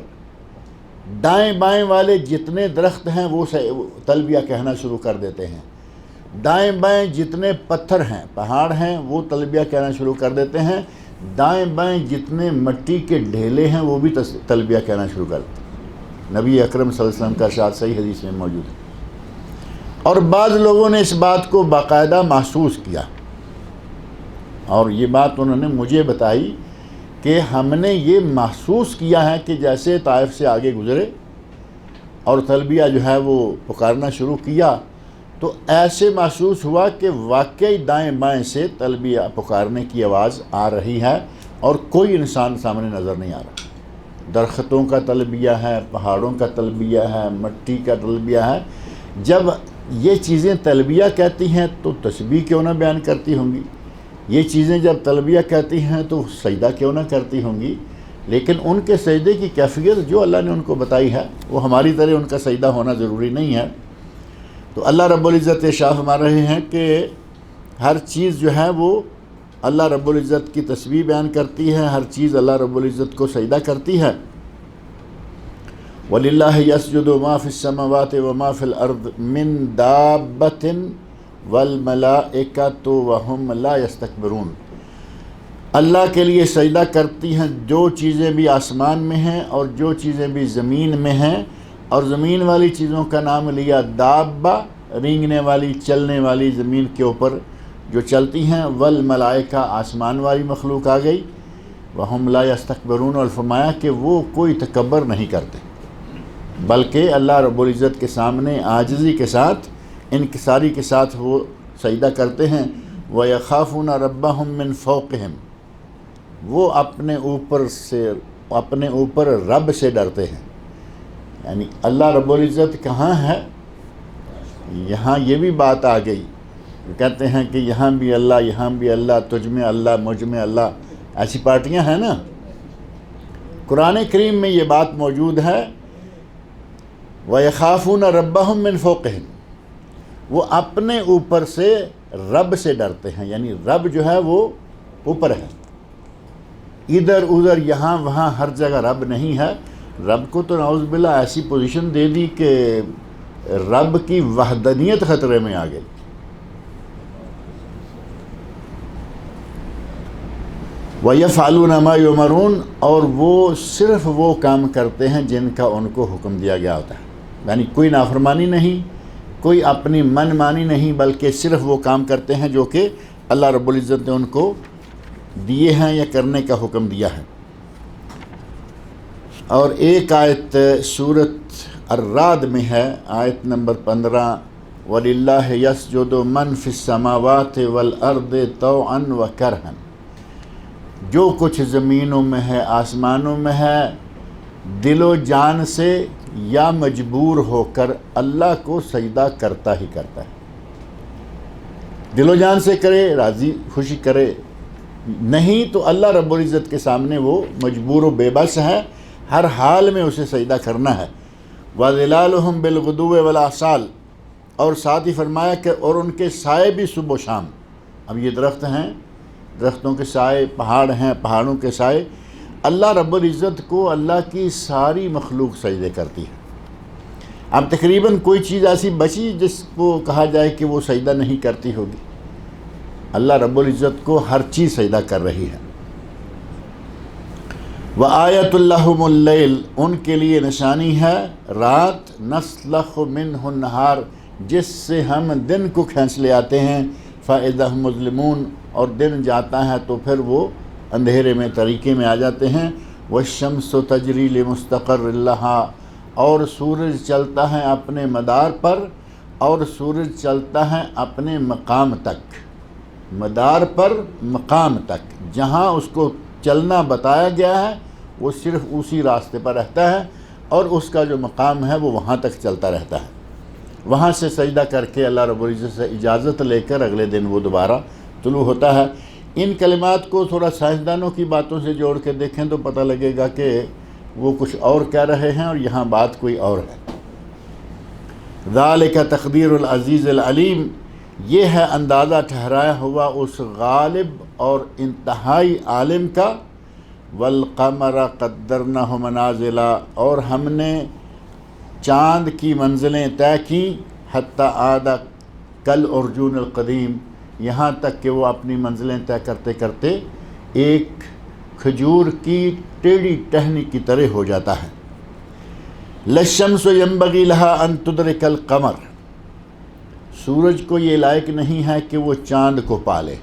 B: دائیں بائیں والے جتنے درخت ہیں وہ تلبیہ کہنا شروع کر دیتے ہیں، دائیں بائیں جتنے پتھر ہیں پہاڑ ہیں وہ تلبیہ کہنا شروع کر دیتے ہیں، دائیں بائیں جتنے مٹی کے ڈھیلے ہیں وہ بھی تلبیہ کہنا شروع کر دیتے ہیں۔ نبی اکرم صلی اللہ علیہ وسلم کا ارشاد صحیح حدیث میں موجود ہے۔ اور بعض لوگوں نے اس بات کو باقاعدہ محسوس کیا، اور یہ بات انہوں نے مجھے بتائی کہ ہم نے یہ محسوس کیا ہے کہ جیسے طائف سے آگے گزرے اور تلبیہ جو ہے وہ پکارنا شروع کیا تو ایسے محسوس ہوا کہ واقعی دائیں بائیں سے تلبیہ پکارنے کی آواز آ رہی ہے اور کوئی انسان سامنے نظر نہیں آ رہا۔ درختوں کا تلبیہ ہے، پہاڑوں کا تلبیہ ہے، مٹی کا تلبیہ ہے۔ جب یہ چیزیں تلبیہ کہتی ہیں تو تسبیح کیوں نہ بیان کرتی ہوں گی، یہ چیزیں جب تلبیہ کہتی ہیں تو سجدہ کیوں نہ کرتی ہوں گی، لیکن ان کے سجدے کی کیفیت جو اللہ نے ان کو بتائی ہے وہ ہماری طرح ان کا سجدہ ہونا ضروری نہیں ہے۔ تو اللہ رب العزت ارشاد فرما رہے ہیں کہ ہر چیز جو ہے وہ اللہ رب العزت کی تسبیح بیان کرتی ہے، ہر چیز اللہ رب العزت کو سجدہ کرتی ہے۔ وَلِلَّهِ يَسْجُدُ مَا فِي السَّمَاوَاتِ وَمَا فِي الْأَرْضِ مِن دَابَّةٍ وَالْمَلَائِكَةُ وَهُمْ لَا يَسْتَكْبِرُونَ۔ اللہ کے لیے سجدہ کرتی ہیں جو چیزیں بھی آسمان میں ہیں اور جو چیزیں بھی زمین میں ہیں، اور زمین والی چیزوں کا نام لیا دابہ، رینگنے والی، چلنے والی، زمین کے اوپر جو چلتی ہیں، والملائکہ، آسمان والی مخلوق آ گئی، وہم لا یستکبرون، اور فرمایا کہ وہ کوئی تکبر نہیں کرتے، بلکہ اللہ رب العزت کے سامنے عاجزی کے ساتھ، انکساری کے ساتھ وہ سجدہ کرتے ہیں۔ وَيَخَافُونَ رَبَّهُم مِّن فَوْقِهِمْ، وہ اپنے اوپر رب سے ڈرتے ہیں۔ یعنی اللہ رب العزت کہاں ہے؟ یہاں یہ بھی بات آ گئی، کہتے ہیں کہ یہاں بھی اللہ، یہاں بھی اللہ، تجھ میں اللہ، مجھ میں اللہ، ایسی پارٹیاں ہیں نا۔ قرآن کریم میں یہ بات موجود ہے، وَيَخَافُونَ رَبَّهُم مِّن فَوْقِهِمْ، وہ اپنے اوپر سے رب سے ڈرتے ہیں، یعنی رب جو ہے وہ اوپر ہے، ادھر ادھر یہاں وہاں ہر جگہ رب نہیں ہے۔ رب کو تو نعوذ باللہ ایسی پوزیشن دے دی کہ رب کی وحدانیت خطرے میں آ گئی۔ وَيَفْعَلُونَ مَا يُؤْمَرُونَ، اور وہ صرف وہ کام کرتے ہیں جن کا ان کو حکم دیا گیا ہوتا ہے، یعنی کوئی نافرمانی نہیں، کوئی اپنی من مانی نہیں، بلکہ صرف وہ کام کرتے ہیں جو کہ اللہ رب العزت نے ان کو دیے ہیں یا کرنے کا حکم دیا ہے۔ اور ایک آیت سورۃ الرعد میں ہے، آیت نمبر 15، وَلِلَّهِ يَسْجُدُ مَنْ فِي السَّمَاوَاتِ وَالْأَرْضِ طَوْعًا وَكَرْهًا، جو کچھ زمینوں میں ہے، آسمانوں میں ہے، دل و جان سے یا مجبور ہو کر اللہ کو سجدہ کرتا ہی کرتا ہے۔ دل و جان سے کرے، راضی خوشی کرے، نہیں تو اللہ رب العزت کے سامنے وہ مجبور و بے بس ہے، ہر حال میں اسے سجدہ کرنا ہے۔ وَظِلَالُهُمْ بِالْغُدُوِّ وَالْآصَالِ، اور ساتھ ہی فرمایا کہ اور ان کے سائے بھی صبح و شام۔ اب یہ درخت ہیں، درختوں کے سائے، پہاڑ ہیں، پہاڑوں کے سائے، اللہ رب العزت کو اللہ کی ساری مخلوق سجدے کرتی ہے۔ اب تقریباً کوئی چیز ایسی بچی جس کو کہا جائے کہ وہ سجدہ نہیں کرتی ہوگی؟ اللہ رب العزت کو ہر چیز سجدہ کر رہی ہے۔ وَآیَةٌ لَهُمُ اللَّيْلُ، ان کے لیے نشانی ہے رات، نَسْلَخُ مِنْهُ النَّهَارَ، جس سے ہم دن کو کھینچ لے آتے ہیں، فَإِذَا هُمْ مُظْلِمُونَ، اور دن جاتا ہے تو پھر وہ اندھیرے میں طریقے میں آ جاتے ہیں۔ وَالشَّمْسُ تَجْرِي لِمُسْتَقَرٍّ لَهَا، اور سورج چلتا ہے اپنے مدار پر، اور سورج چلتا ہے اپنے مقام تک، مدار پر، مقام تک، جہاں اس کو چلنا بتایا گیا ہے وہ صرف اسی راستے پر رہتا ہے، اور اس کا جو مقام ہے وہ وہاں تک چلتا رہتا ہے۔ وہاں سے سجدہ کر کے اللہ رب العزت سے اجازت لے کر اگلے دن وہ دوبارہ طلوع ہوتا ہے۔ ان کلمات کو تھوڑا سائنسدانوں کی باتوں سے جوڑ کے دیکھیں تو پتہ لگے گا کہ وہ کچھ اور کہہ رہے ہیں اور یہاں بات کوئی اور ہے۔ ذالک تقدیر العزیز العلیم، یہ ہے اندازہ ٹھہرایا ہوا اس غالب اور انتہائی عالم کا۔ والقمر قدرناہ منازل، اور ہم نے چاند کی منزلیں طے کی، حتی عاد کالعرجون القدیم، یہاں تک کہ وہ اپنی منزلیں طے کرتے کرتے ایک کھجور کی ٹیڑھی ٹہنی کی طرح ہو جاتا ہے۔ للشمس ينبغي لها ان تدرك القمر، سورج کو یہ لائق نہیں ہے کہ وہ چاند کو پالے۔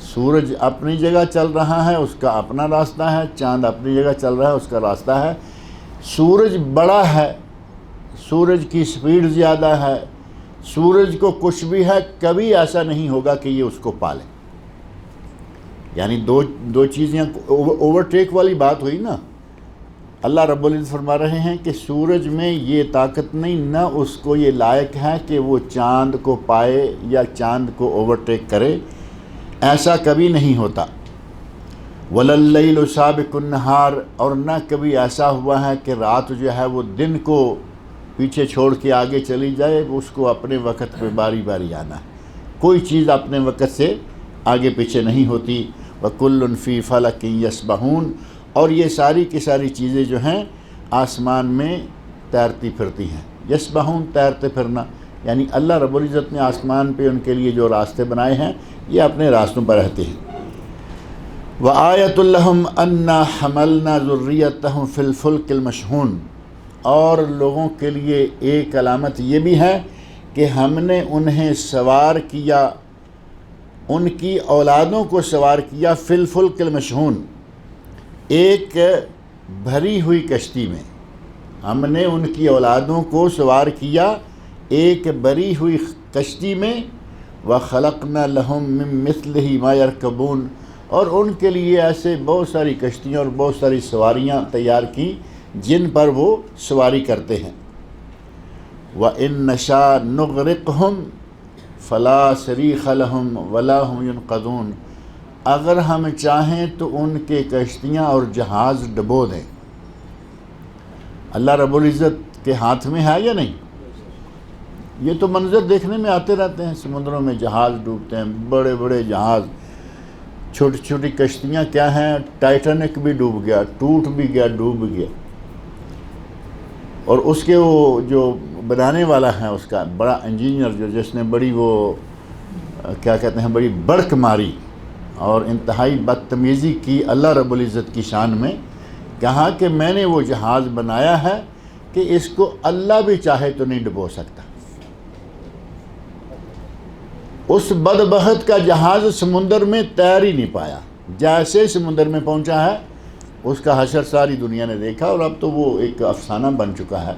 B: سورج اپنی جگہ چل رہا ہے، اس کا اپنا راستہ ہے، چاند اپنی جگہ چل رہا ہے، اس کا راستہ ہے۔ سورج بڑا ہے، سورج کی سپیڈ زیادہ ہے، سورج کو کچھ بھی ہے، کبھی ایسا نہیں ہوگا کہ یہ اس کو پالے۔ یعنی دو چیزیں اوورٹیک والی بات ہوئی نا۔ اللہ رب العزت فرما رہے ہیں کہ سورج میں یہ طاقت نہیں، نہ اس کو یہ لائق ہے کہ وہ چاند کو پائے یا چاند کو اوورٹیک کرے، ایسا کبھی نہیں ہوتا۔ وَلَا اللَّيْلُ سَابِقُ النَّهَارِ، اور نہ کبھی ایسا ہوا ہے کہ رات جو ہے وہ دن کو پیچھے چھوڑ کے آگے چلی جائے، اس کو اپنے وقت پہ باری باری آنا ہے۔ کوئی چیز اپنے وقت سے آگے پیچھے نہیں ہوتی۔ وَكُلٌّ فِي فَلَكٍ يَسْبَحُونَ، اور یہ ساری کی ساری چیزیں جو ہیں آسمان میں تیرتی پھرتی ہیں۔ یسبحون، تیرتے پھرنا، یعنی اللہ رب العزت نے آسمان پہ ان کے لیے جو راستے بنائے ہیں یہ اپنے راستوں پر رہتے ہیں۔ وَآیَةٌ لَهُمْ أَنَّا حَمَلْنَا ذُرِّيَّتَهُمْ فِي الْفُلْكِ الْمَشْحُونِ، اور لوگوں کے لیے ایک علامت یہ بھی ہے کہ ہم نے انہیں سوار کیا، ان کی اولادوں کو سوار کیا فی الفلک المشحون، ایک بھری ہوئی کشتی میں۔ ہم نے ان کی اولادوں کو سوار کیا ایک بھری ہوئی کشتی میں، وَخَلَقْنَا لَهُم مِّن مِّثْلِهِ مَا يَرْكَبُونَ، اور ان کے لیے ایسے بہت ساری کشتیاں اور بہت ساری سواریاں تیار کی جن پر وہ سواری کرتے ہیں۔ وَإِن نَّشَاءْ نُغْرِقْهُمْ فَلَا صَرِيخَ لَهُمْ وَلَا هُمْ يُنْقَذُونَ، اگر ہم چاہیں تو ان کے کشتیاں اور جہاز ڈبو دیں۔ اللہ رب العزت کے ہاتھ میں ہے یا نہیں؟ یہ تو منظر دیکھنے میں آتے رہتے ہیں، سمندروں میں جہاز ڈوبتے ہیں، بڑے بڑے جہاز، چھوٹی چھوٹی کشتیاں کیا ہیں، ٹائٹینک بھی ڈوب گیا، ٹوٹ بھی گیا، ڈوب گیا، اور اس کے وہ جو بنانے والا ہے، اس کا بڑا انجینئر جس نے بڑی وہ کیا کہتے ہیں بڑی بڑک ماری اور انتہائی بدتمیزی کی اللہ رب العزت کی شان میں، کہا کہ میں نے وہ جہاز بنایا ہے کہ اس کو اللہ بھی چاہے تو نہیں ڈبو سکتا۔ اس بدبخت کا جہاز سمندر میں تیر ہی نہیں پایا، جیسے سمندر میں پہنچا ہے اس کا حشر ساری دنیا نے دیکھا، اور اب تو وہ ایک افسانہ بن چکا ہے۔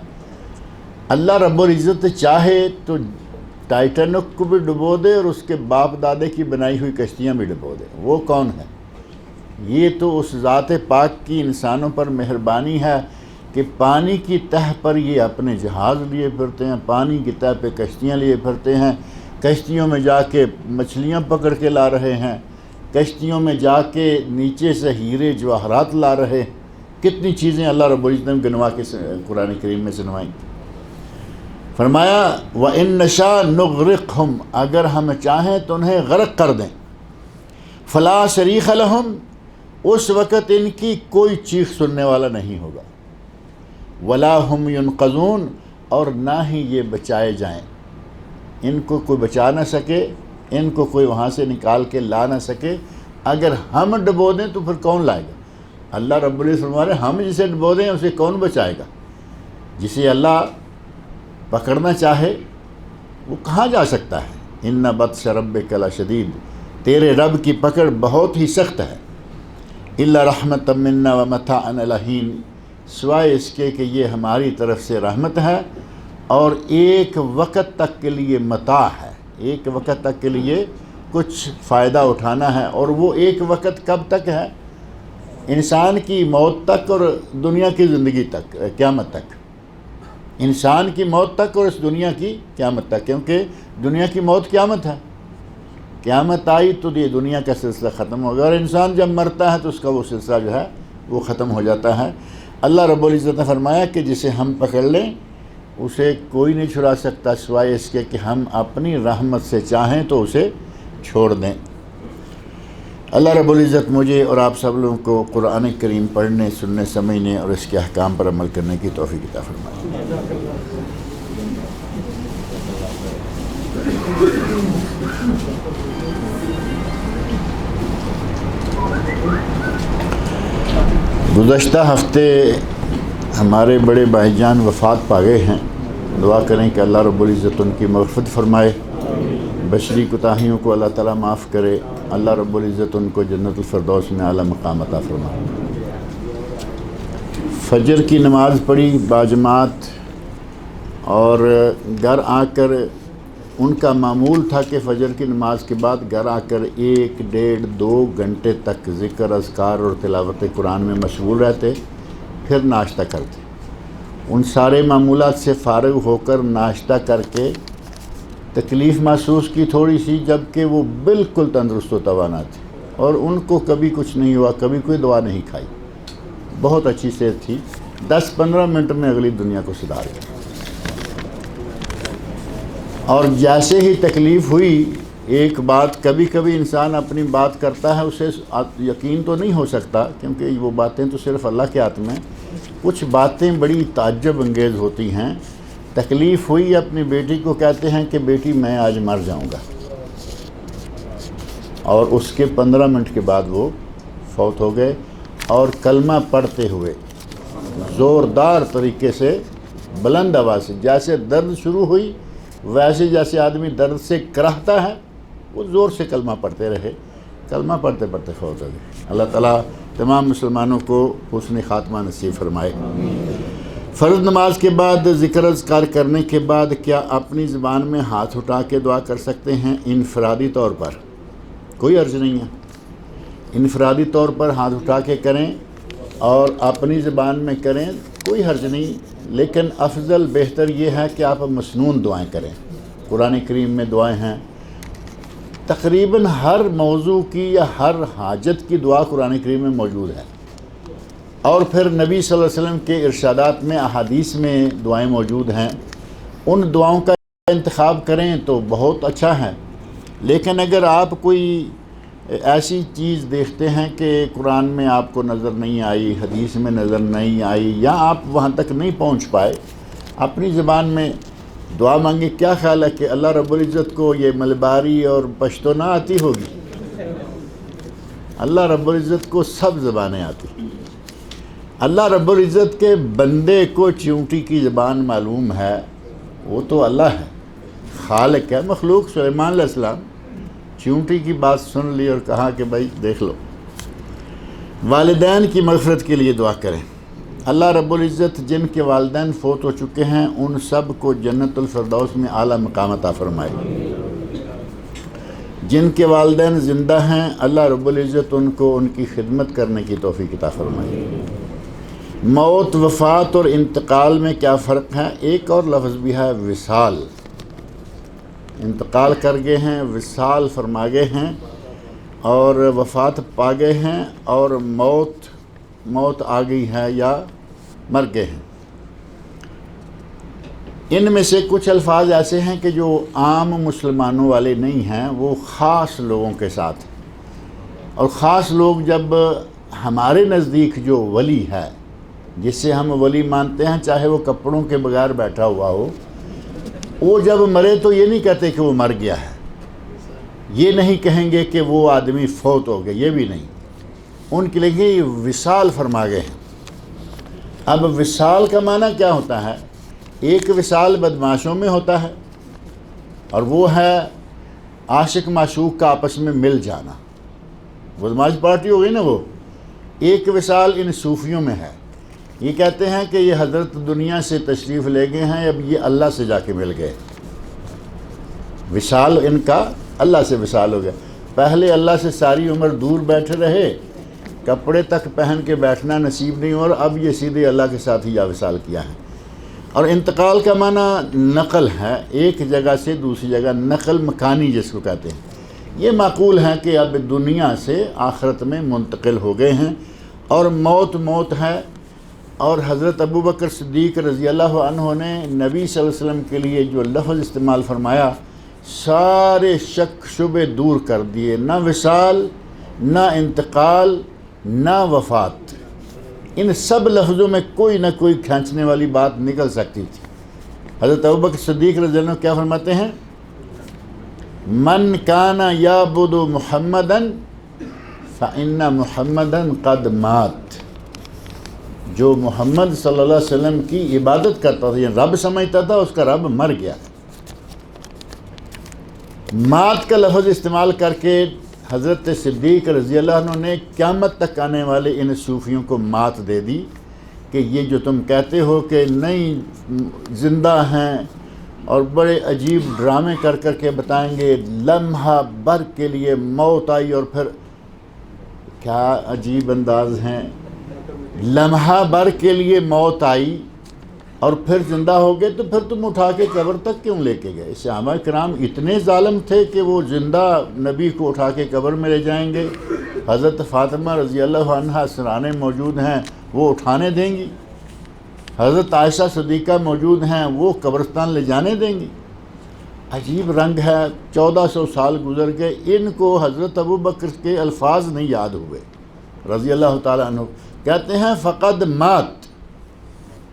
B: اللہ رب العزت چاہے تو ٹائٹینک کو بھی ڈبو دے اور اس کے باپ دادے کی بنائی ہوئی کشتیاں بھی ڈبو دے۔ وہ کون ہے؟ یہ تو اس ذات پاک کی انسانوں پر مہربانی ہے کہ پانی کی تہہ پر یہ اپنے جہاز لیے پھرتے ہیں، پانی کی تہہ پہ کشتیاں لیے پھرتے ہیں، کشتیوں میں جا کے مچھلیاں پکڑ کے لا رہے ہیں، کشتیوں میں جا کے نیچے سے ہیرے جواہرات لا رہے ہیں۔ کتنی چیزیں اللہ رب العزت نے گنوا کے قرآن کریم میں سنوائیں۔ فرمایا وَإِن نَّشَاءْ نُغْرِقْهُمْ، اگر ہم چاہیں تو انہیں غرق کر دیں، فَلَا صَرِيخَ لَهُمْ، اس وقت ان کی کوئی چیخ سننے والا نہیں ہوگا، وَلَا هُمْ يُنْقَذُونَ، اور نہ ہی یہ بچائے جائیں، ان کو کوئی بچا نہ سکے، ان کو کوئی وہاں سے نکال کے لا نہ سکے۔ اگر ہم ڈبو دیں تو پھر کون لائے گا؟ اللہ رب العزت فرما رہے ہم جسے ڈبو دیں اسے کون بچائے گا؟ جسے اللہ پکڑنا چاہے وہ کہاں جا سکتا ہے؟ ان بطش ربک لشدید، تیرے رب کی پکڑ بہت ہی سخت ہے۔ الا رحمۃ منا ومتاعا الی حین، سوائے اس کے کہ یہ ہماری طرف سے رحمت ہے اور ایک وقت تک کے لیے متاع ہے، ایک وقت تک کے لیے کچھ فائدہ اٹھانا ہے، اور وہ ایک وقت کب تک ہے؟ انسان کی موت تک اور دنیا کی زندگی تک، قیامت تک، انسان کی موت تک اور اس دنیا کی قیامت تک، کیونکہ دنیا کی موت قیامت ہے، قیامت آئی تو یہ دنیا کا سلسلہ ختم ہوگا، اور انسان جب مرتا ہے تو اس کا وہ سلسلہ جو ہے وہ ختم ہو جاتا ہے۔ اللہ رب العزت نے فرمایا کہ جسے ہم پکڑ لیں اسے کوئی نہیں چھڑا سکتا سوائے اس کے کہ ہم اپنی رحمت سے چاہیں تو اسے چھوڑ دیں۔ اللہ رب العزت مجھے اور آپ سب لوگوں کو قرآن کریم پڑھنے، سننے، سمجھنے اور اس کے احکام پر عمل کرنے کی توفیق عطا فرمائے۔ گزشتہ ہفتے ہمارے بڑے بھائی جان وفات پا گئے ہیں، دعا کریں کہ اللہ رب العزت ان کی مغفرت فرمائے، بشری کوتاہیوں کو اللہ تعالیٰ معاف کرے، اللہ رب العزت ان کو جنت الفردوس میں اعلیٰ مقام عطا فرمائے۔ فجر کی نماز پڑھی باجماعت، اور گھر آ کر ان کا معمول تھا کہ فجر کی نماز کے بعد گھر آ کر 1 ڈیڑھ 2 گھنٹے تک ذکر، اذکار اور تلاوت قرآن میں مشغول رہتے، پھر ناشتہ کرتے۔ ان سارے معمولات سے فارغ ہو کر ناشتہ کر کے تکلیف محسوس کی تھوڑی سی، جبکہ وہ بالکل تندرست و توانا تھے، اور ان کو کبھی کچھ نہیں ہوا، کبھی کوئی دوا نہیں کھائی، بہت اچھی صحت تھی، 10-15 منٹ میں اگلی دنیا کو سدھار گئے۔ اور جیسے ہی تکلیف ہوئی، ایک بات، کبھی کبھی انسان اپنی بات کرتا ہے اسے یقین تو نہیں ہو سکتا کیونکہ وہ باتیں تو صرف اللہ کے ہاتھ میں، کچھ باتیں بڑی تعجب انگیز ہوتی ہیں۔ تکلیف ہوئی، اپنی بیٹی کو کہتے ہیں کہ بیٹی میں آج مر جاؤں گا، اور اس کے 15 منٹ کے بعد وہ فوت ہو گئے، اور کلمہ پڑھتے ہوئے زوردار طریقے سے بلند آواز سے، جیسے درد شروع ہوئی ویسے جیسے آدمی درد سے کراہتا ہے وہ زور سے کلمہ پڑھتے رہے، کلمہ پڑھتے پڑھتے فوت ہو گئے۔ اللہ تعالیٰ تمام مسلمانوں کو حسن خاتمہ نصیب فرمائے۔ فرض نماز کے بعد ذکر اذکار کرنے کے بعد کیا اپنی زبان میں ہاتھ اٹھا کے دعا کر سکتے ہیں؟ انفرادی طور پر کوئی عرض نہیں ہے، انفرادی طور پر ہاتھ اٹھا کے کریں اور اپنی زبان میں کریں، کوئی حرج نہیں، لیکن افضل بہتر یہ ہے کہ آپ مسنون دعائیں کریں۔ قرآن کریم میں دعائیں ہیں، تقریباً ہر موضوع کی یا ہر حاجت کی دعا قرآن کریم میں موجود ہے، اور پھر نبی صلی اللہ علیہ وسلم کے ارشادات میں احادیث میں دعائیں موجود ہیں، ان دعاؤں کا انتخاب کریں تو بہت اچھا ہے۔ لیکن اگر آپ کوئی ایسی چیز دیکھتے ہیں کہ قرآن میں آپ کو نظر نہیں آئی، حدیث میں نظر نہیں آئی، یا آپ وہاں تک نہیں پہنچ پائے، اپنی زبان میں دعا مانگے۔ کیا خیال ہے کہ اللہ رب العزت کو یہ ملباری اور پشتو نہ آتی ہوگی؟ اللہ رب العزت کو سب زبانیں آتی۔ اللہ رب العزت کے بندے کو چیونٹی کی زبان معلوم ہے، وہ تو اللہ ہے، خالق ہے۔ مخلوق سلیمان علیہ السلام چیونٹی کی بات سن لی اور کہا کہ بھائی دیکھ لو۔ والدین کی مغفرت کے لیے دعا کریں۔ اللہ رب العزت جن کے والدین فوت ہو چکے ہیں ان سب کو جنت الفردوس میں اعلیٰ مقام عطا فرمائے۔ جن کے والدین زندہ ہیں اللہ رب العزت ان کو ان کی خدمت کرنے کی توفیق عطا فرمائے۔ موت، وفات اور انتقال میں کیا فرق ہے؟ ایک اور لفظ بھی ہے وصال، انتقال کر گئے ہیں، وصال فرما گئے ہیں، اور وفات پا گئے ہیں، اور موت آ گئی ہے یا مر گئے ہیں۔ ان میں سے کچھ الفاظ ایسے ہیں کہ جو عام مسلمانوں والے نہیں ہیں، وہ خاص لوگوں کے ساتھ، اور خاص لوگ جب ہمارے نزدیک جو ولی ہے، جسے ہم ولی مانتے ہیں، چاہے وہ کپڑوں کے بغیر بیٹھا ہوا ہو، وہ جب مرے تو یہ نہیں کہتے کہ وہ مر گیا ہے، یہ نہیں کہیں گے کہ وہ آدمی فوت ہو گیا، یہ بھی نہیں، ان کے لیے یہ وصال فرما گئے ہیں۔ اب وصال کا معنی کیا ہوتا ہے؟ ایک وصال بدماشوں میں ہوتا ہے، اور وہ ہے عاشق معشوق کا آپس میں مل جانا، بدماش پارٹی ہو گئی نا وہ۔ ایک وصال ان صوفیوں میں ہے، یہ کہتے ہیں کہ یہ حضرت دنیا سے تشریف لے گئے ہیں، اب یہ اللہ سے جا کے مل گئے۔ وصال ان کا اللہ سے وصال ہو گیا۔ پہلے اللہ سے ساری عمر دور بیٹھے رہے، کپڑے تک پہن کے بیٹھنا نصیب نہیں، اور اب یہ سیدھے اللہ کے ساتھ ہی یا وصال کیا ہے۔ اور انتقال کا معنی نقل ہے، ایک جگہ سے دوسری جگہ، نقل مکانی جس کو کہتے ہیں۔ یہ معقول ہے کہ اب دنیا سے آخرت میں منتقل ہو گئے ہیں، اور موت ہے۔ اور حضرت ابوبکر صدیق رضی اللہ عنہ نے نبی صلی اللہ علیہ وسلم کے لیے جو لفظ استعمال فرمایا، سارے شک شبے دور کر دیے، نہ وصال، نہ انتقال، نہ وفات، ان سب لفظوں میں کوئی نہ کوئی کھینچنے والی بات نکل سکتی تھی۔ حضرت ابوبکر صدیق رضی اللہ عنہ کیا فرماتے ہیں؟ من کان یعبد محمدا فإن محمدا قد مات۔ جو محمد صلی اللہ علیہ وسلم کی عبادت کرتا تھا، یعنی رب سمجھتا تھا، اس کا رب مر گیا۔ مات کا لفظ استعمال کر کے حضرت صدیق رضی اللہ عنہ نے قیامت تک آنے والے ان صوفیوں کو مات دے دی کہ یہ جو تم کہتے ہو کہ نہیں زندہ ہیں، اور بڑے عجیب ڈرامے کر کے بتائیں گے لمحہ بھر کے لیے موت آئی، اور پھر کیا عجیب انداز ہیں، لمحہ بھر کے لیے موت آئی اور پھر زندہ ہو گئے، تو پھر تم اٹھا کے قبر تک کیوں لے کے گئے؟ صحابہ کرام اتنے ظالم تھے کہ وہ زندہ نبی کو اٹھا کے قبر میں لے جائیں گے؟ حضرت فاطمہ رضی اللہ عنہا سرانے موجود ہیں، وہ اٹھانے دیں گی؟ حضرت عائشہ صدیقہ موجود ہیں، وہ قبرستان لے جانے دیں گی؟ عجیب رنگ ہے۔ 1400 سال گزر گئے، ان کو حضرت ابوبکر کے الفاظ نہیں یاد ہوئے رضی اللہ تعالیٰ عنہ۔ کہتے ہیں فقد مات،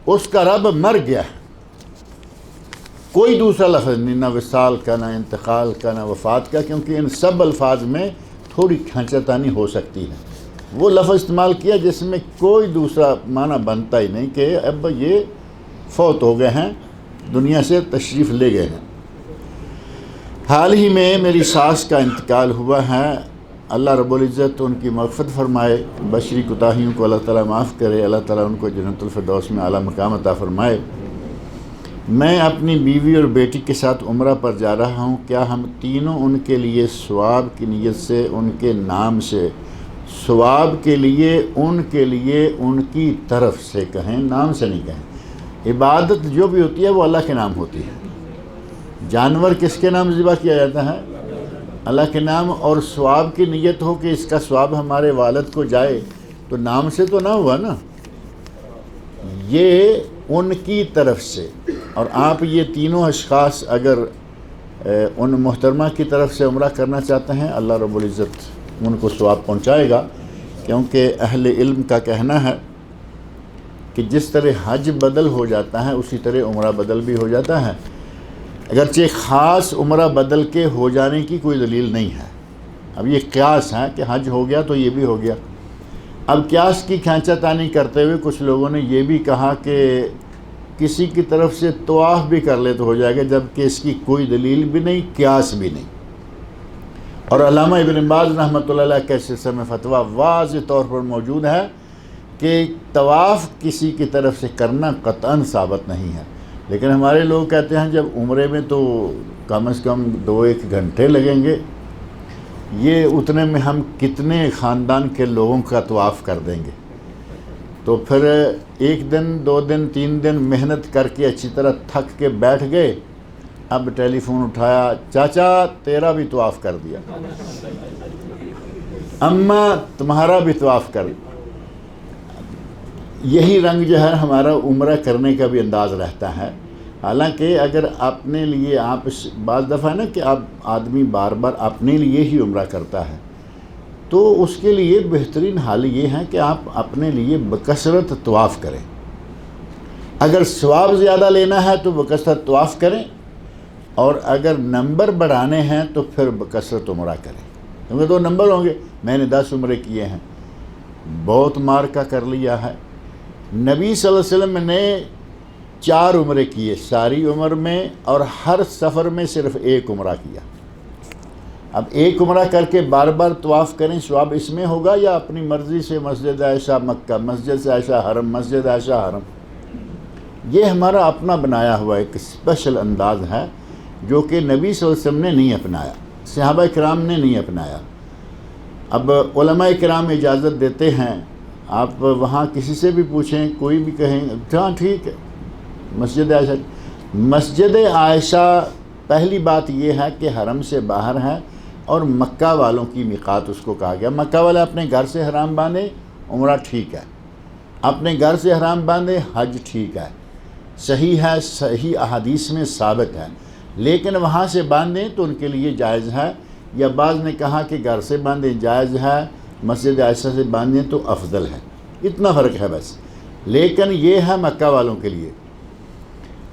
B: اس کا رب مر گیا ہے۔ کوئی دوسرا لفظ نہیں، نہ وصال کا، نہ انتقال کا، نہ وفات کا، کیونکہ ان سب الفاظ میں تھوڑی کھنچتانی ہو سکتی ہے۔ وہ لفظ استعمال کیا جس میں کوئی دوسرا معنی بنتا ہی نہیں کہ اب یہ فوت ہو گئے ہیں، دنیا سے تشریف لے گئے ہیں۔ حال ہی میں میری ساس کا انتقال ہوا ہے، اللہ رب العزت ان کی مغفرت فرمائے، بشری کوتاہیوں کو اللہ تعالیٰ معاف کرے، اللہ تعالیٰ ان کو جنت الفردوس میں اعلیٰ مقام عطا فرمائے۔ میں اپنی بیوی اور بیٹی کے ساتھ عمرہ پر جا رہا ہوں، کیا ہم تینوں ان کے لیے ثواب کی نیت سے ان کے نام سے، ثواب کے لیے ان کی طرف سے کہیں، نام سے نہیں کہیں؟ عبادت جو بھی ہوتی ہے وہ اللہ کے نام ہوتی ہے۔ جانور کس کے نام ذبح کیا جاتا ہے؟ اللہ کے نام، اور ثواب کی نیت ہو کہ اس کا ثواب ہمارے والد کو جائے، تو نام سے تو نہ ہوا نا، یہ ان کی طرف سے۔ اور آپ یہ تینوں اشخاص اگر ان محترمہ کی طرف سے عمرہ کرنا چاہتے ہیں، اللہ رب العزت ان کو ثواب پہنچائے گا، کیونکہ اہل علم کا کہنا ہے کہ جس طرح حج بدل ہو جاتا ہے اسی طرح عمرہ بدل بھی ہو جاتا ہے، اگرچہ خاص عمرہ بدل کے ہو جانے کی کوئی دلیل نہیں ہے۔ اب یہ قیاس ہے کہ حج ہو گیا تو یہ بھی ہو گیا۔ اب قیاس کی کھینچا تانی کرتے ہوئے کچھ لوگوں نے یہ بھی کہا کہ کسی کی طرف سے طواف بھی کر لے تو ہو جائے گا، جبکہ اس کی کوئی دلیل بھی نہیں، قیاس بھی نہیں۔ اور علامہ ابن باز رحمۃ اللہ علیہ کے سلسلے میں فتویٰ واضح طور پر موجود ہے کہ طواف کسی کی طرف سے کرنا قطعاً ثابت نہیں ہے، لیکن ہمارے لوگ کہتے ہیں جب عمرے میں تو کم از کم 2-1 گھنٹے لگیں گے، یہ اتنے میں ہم کتنے خاندان کے لوگوں کا طواف کر دیں گے؟ تو پھر 1 دن 2 دن 3 دن محنت کر کے اچھی طرح تھک کے بیٹھ گئے، اب ٹیلی فون اٹھایا، چاچا تیرا بھی طواف کر دیا، اماں تمہارا بھی طواف کر دیا۔ یہی رنگ جو ہے ہمارا عمرہ کرنے کا بھی انداز رہتا ہے۔ حالانکہ اگر اپنے لیے آپ بعض دفعہ ہے نا کہ آپ آدمی بار بار اپنے لیے ہی عمرہ کرتا ہے، تو اس کے لیے بہترین حال یہ ہے کہ آپ اپنے لیے بکثرت طواف کریں۔ اگر ثواب زیادہ لینا ہے تو بکثرت طواف کریں، اور اگر نمبر بڑھانے ہیں تو پھر بکثرت عمرہ کریں، کیونکہ 2 نمبر ہوں گے۔ میں نے 10 عمرے کیے ہیں، بہت مارکا کر لیا ہے۔ نبی صلی اللہ علیہ وسلم نے 4 عمرے کیے ساری عمر میں، اور ہر سفر میں صرف 1 عمرہ کیا۔ اب 1 عمرہ کر کے بار بار طواف کریں، ثواب اس میں ہوگا یا اپنی مرضی سے مسجد عائشہ مکہ، مسجد عائشہ حرم، مسجد عائشہ حرم؟ یہ ہمارا اپنا بنایا ہوا ایک اسپیشل انداز ہے جو کہ نبی صلی اللہ علیہ وسلم نے نہیں اپنایا، صحابہ کرام نے نہیں اپنایا۔ اب علماء کرام اجازت دیتے ہیں، آپ وہاں کسی سے بھی پوچھیں، کوئی بھی کہیں ہاں ٹھیک ہے مسجد عائشہ پہلی بات یہ ہے کہ حرم سے باہر ہے، اور مکہ والوں کی میقات اس کو کہا گیا۔ مکہ والے اپنے گھر سے حرام باندھیں، عمرہ ٹھیک ہے، اپنے گھر سے حرام باندھیں، حج ٹھیک ہے، صحیح ہے، صحیح احادیث میں ثابت ہے، لیکن وہاں سے باندھیں تو ان کے لیے جائز ہے، یا بعض نے کہا کہ گھر سے باندھیں جائز ہے، مسجد عائشہ سے باندھیں تو افضل ہے، اتنا فرق ہے بس۔ لیکن یہ ہے مکہ والوں کے لیے،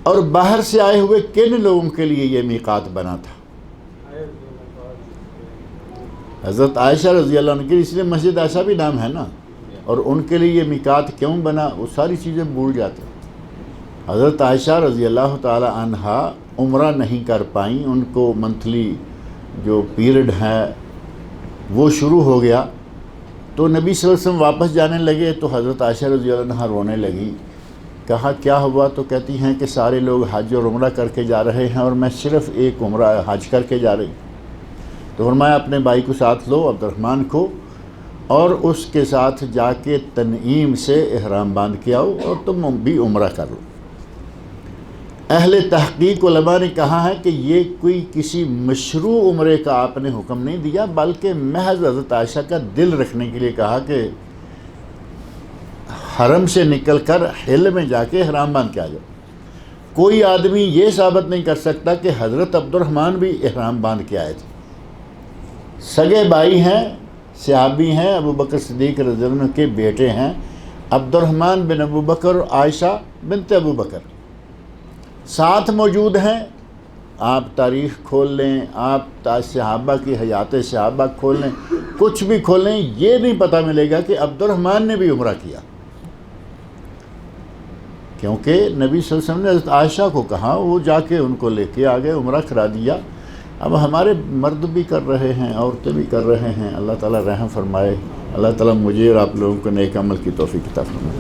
B: اور باہر سے آئے ہوئے کن لوگوں کے لیے یہ میقات بنا تھا؟ حضرت عائشہ رضی اللہ عنہ کے، اس لیے مسجد عائشہ بھی نام ہے نا، اور ان کے لیے یہ میقات کیوں بنا وہ ساری چیزیں بھول جاتے ہیں۔ حضرت عائشہ رضی اللہ تعالی عنہا عمرہ نہیں کر پائیں، ان کو منتھلی جو پیریڈ ہے وہ شروع ہو گیا، تو نبی صلی اللہ علیہ وسلم واپس جانے لگے تو حضرت عائشہ رضی اللہ عنہا رونے لگی۔ کہا کیا ہوا؟ تو کہتی ہیں کہ سارے لوگ حج اور عمرہ کر کے جا رہے ہیں اور میں صرف 1 عمرہ حج کر کے جا رہی۔ تو فرمایا اپنے بھائی کو ساتھ لو، عبد الرحمن کو، اور اس کے ساتھ جا کے تنعیم سے احرام باندھ کے آؤ اور تم بھی عمرہ کر لو۔ اہل تحقیق علماء نے کہا ہے کہ یہ کوئی کسی مشروع عمرے کا آپ نے حکم نہیں دیا، بلکہ محض حضرت عائشہ کا دل رکھنے کے لیے کہا کہ حرم سے نکل کر حل میں جا کے احرام باندھ کے آ جاؤ۔ کوئی آدمی یہ ثابت نہیں کر سکتا کہ حضرت عبد الرحمن بھی احرام باندھ کے آئے تھے۔ سگے بھائی ہیں، صحابی ہیں، ابو بکر صدیق رضی اللہ عنہ کے بیٹے ہیں، عبد الرحمن بن ابو بکر اور عائشہ بنت ابو بکر ساتھ موجود ہیں۔ آپ تاریخ کھول لیں، آپ صحابہ کی حیات صحابہ کھول لیں، کچھ بھی کھولیں یہ نہیں پتہ ملے گا کہ عبد الرحمن نے بھی عمرہ کیا، کیونکہ نبی صلی اللہ علیہ وسلم نے حضرت عائشہ کو کہا، وہ جا کے ان کو لے کے آ گئے، عمرہ کرا دیا۔ اب ہمارے مرد بھی کر رہے ہیں، عورتیں بھی کر رہے ہیں، اللہ تعالیٰ رحم فرمائے، اللہ تعالیٰ مجھے اور آپ لوگوں کو نیک عمل کی توفیق عطا فرمائے۔